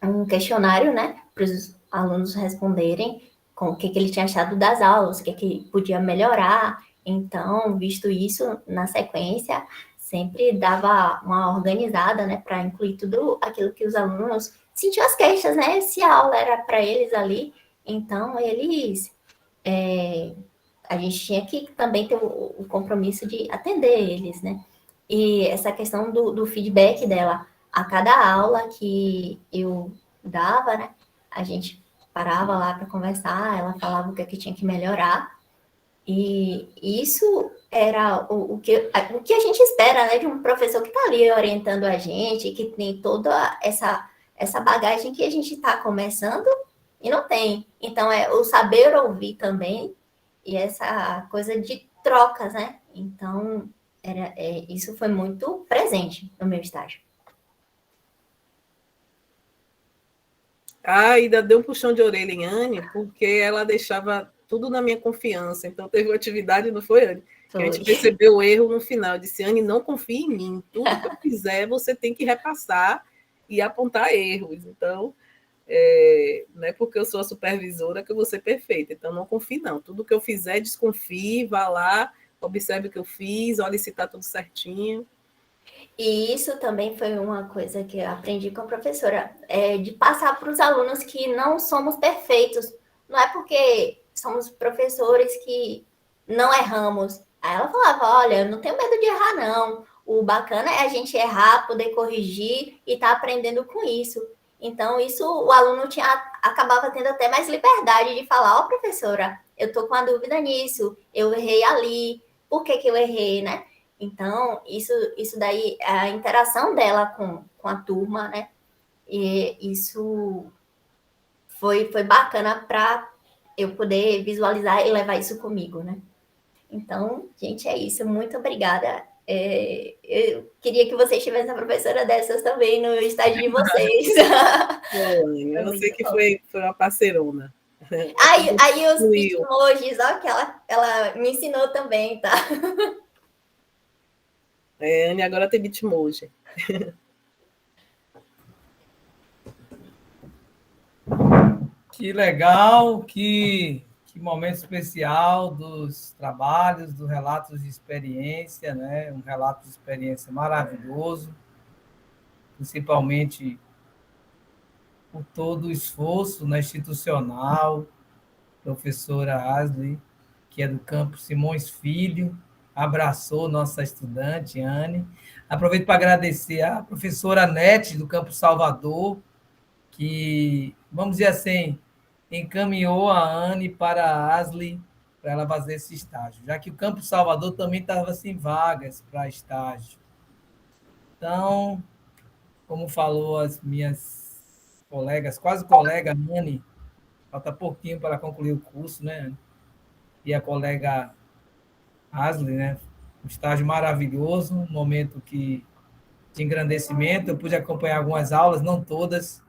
um questionário, né, para os alunos responderem com o que ele tinha achado das aulas, o que podia melhorar. Então, visto isso, na sequência, sempre dava uma organizada, né, para incluir tudo aquilo que os alunos sentiam as queixas, né, se a aula era para eles ali. Então, a gente tinha que também ter o compromisso de atender eles, né? E essa questão do feedback dela, a cada aula que eu dava, né? A gente parava lá para conversar, ela falava o que tinha que melhorar, e isso era o que a gente espera, né? De um professor que está ali orientando a gente, que tem toda essa bagagem que a gente está começando e não tem. Então, é o saber ouvir também e essa coisa de trocas, né? Então, isso foi muito presente no meu estágio. Ainda deu um puxão de orelha em Anne, porque ela deixava tudo na minha confiança. Então, teve uma atividade, não foi, Anne? Que a gente percebeu o erro no final. Eu disse, Anne, não confie em mim. Tudo que eu fizer, você tem que repassar e apontar erros. Então, não é porque eu sou a supervisora que eu vou ser perfeita. Então, não confie, não. Tudo que eu fizer, desconfie, vá lá, observe o que eu fiz, olhe se está tudo certinho. E isso também foi uma coisa que eu aprendi com a professora, de passar para os alunos que não somos perfeitos. Não é porque somos professores que não erramos. Aí ela falava, olha, eu não tenho medo de errar, não. O bacana é a gente errar, poder corrigir e estar aprendendo com isso. Então, isso o aluno acabava tendo até mais liberdade de falar, professora, eu estou com a dúvida nisso, eu errei ali, por que eu errei, né? Então, isso daí, a interação dela com a turma, né? E isso foi bacana para eu poder visualizar e levar isso comigo, né? Então, gente, é isso. Muito obrigada. Eu queria que vocês tivessem uma professora dessas também no estágio de vocês. Eu sei que foi uma parceirona. Aí os bitmojis, ó, que ela me ensinou também, tá? Anne agora tem bitmoji. Que legal, que momento especial dos trabalhos, dos relatos de experiência, né? Um relato de experiência maravilhoso, principalmente por todo o esforço, né, institucional, professora Ashley, que é do campus Simões Filho, abraçou nossa estudante, Anne. Aproveito para agradecer a professora Nete, do campus Salvador, que, vamos dizer assim, encaminhou a Anne para a Ashley para ela fazer esse estágio, já que o Campus Salvador também estava sem vagas para estágio. Então, como falou as minhas colegas, quase colega, Nani, falta pouquinho para concluir o curso, né? E a colega Ashley, né? Um estágio maravilhoso, um momento de engrandecimento. Eu pude acompanhar algumas aulas, não todas.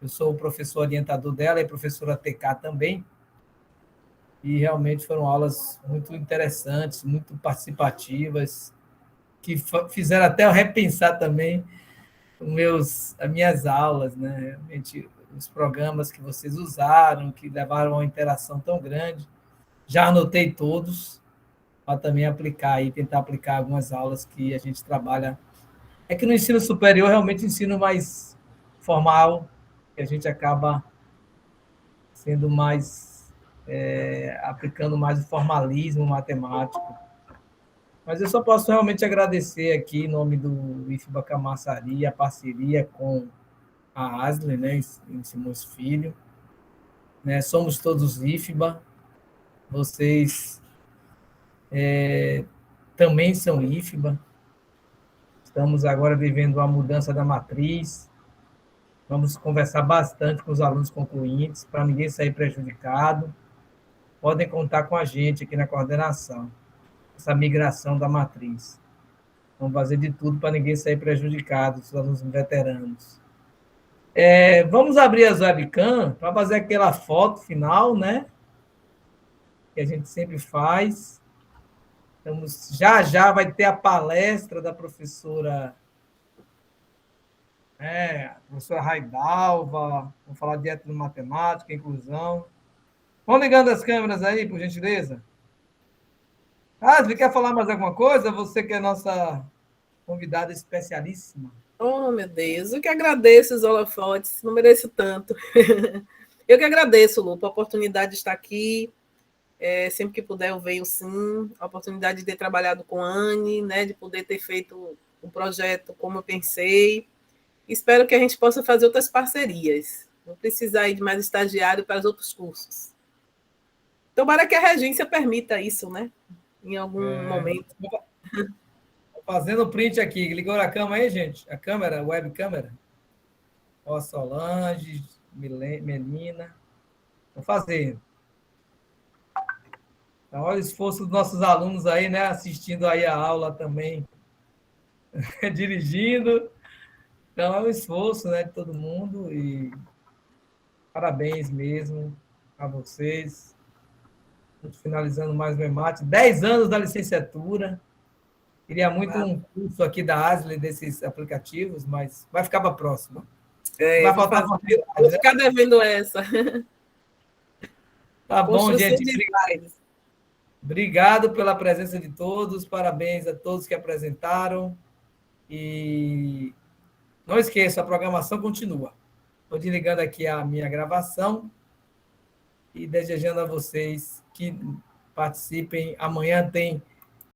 Eu sou o professor orientador dela e professora TK também. E realmente foram aulas muito interessantes, muito participativas, que fizeram até eu repensar também as minhas aulas, né? Realmente, os programas que vocês usaram, que levaram a uma interação tão grande. Já anotei todos, para também aplicar e tentar aplicar algumas aulas que a gente trabalha. É que no ensino superior, realmente, ensino mais formal, que a gente acaba sendo mais, aplicando mais o formalismo matemático. Mas eu só posso realmente agradecer aqui, em nome do IFBA Camaçari, a parceria com a Ashley, né, em Simões Filho. Né, somos todos IFBA, vocês também são IFBA. Estamos agora vivendo a mudança da matriz. Vamos conversar bastante com os alunos concluintes, para ninguém sair prejudicado. Podem contar com a gente aqui na coordenação, essa migração da matriz. Vamos fazer de tudo para ninguém sair prejudicado, os alunos veteranos. Vamos abrir as webcam para fazer aquela foto final, né? Que a gente sempre faz. Já vai ter a palestra da professora professora Raidalva, vamos falar de etnomatemática, inclusão. Vão ligando as câmeras aí, por gentileza. Ashley, quer falar mais alguma coisa? Você que é nossa convidada especialíssima. Oh, meu Deus, eu que agradeço os holofotes, não mereço tanto. Eu que agradeço, Lupa, a oportunidade de estar aqui. Sempre que puder eu venho sim. A oportunidade de ter trabalhado com a Anne, né, de poder ter feito um projeto como eu pensei. Espero que a gente possa fazer outras parcerias. Não precisar ir de mais estagiário para os outros cursos. Tomara que a regência permita isso, né? Em algum momento. Fazendo print aqui. Ligou a câmera aí, gente? A câmera, a web câmera? Ó, Solange, Melina. Vou fazendo. Então, olha o esforço dos nossos alunos aí, né? Assistindo aí a aula também. Dirigindo. Então, é um esforço, né, de todo mundo e parabéns mesmo a vocês. Estamos finalizando mais o EMAT. 10 anos da licenciatura. Queria muito um curso aqui da Ashley desses aplicativos, mas vai ficar para a próxima. Vai faltar oportunidade, vou ficar devendo essa. Tá bom, gente. Obrigado. Obrigado pela presença de todos. Parabéns a todos que apresentaram. E não esqueça, a programação continua. Estou desligando aqui a minha gravação e desejando a vocês que participem. Amanhã tem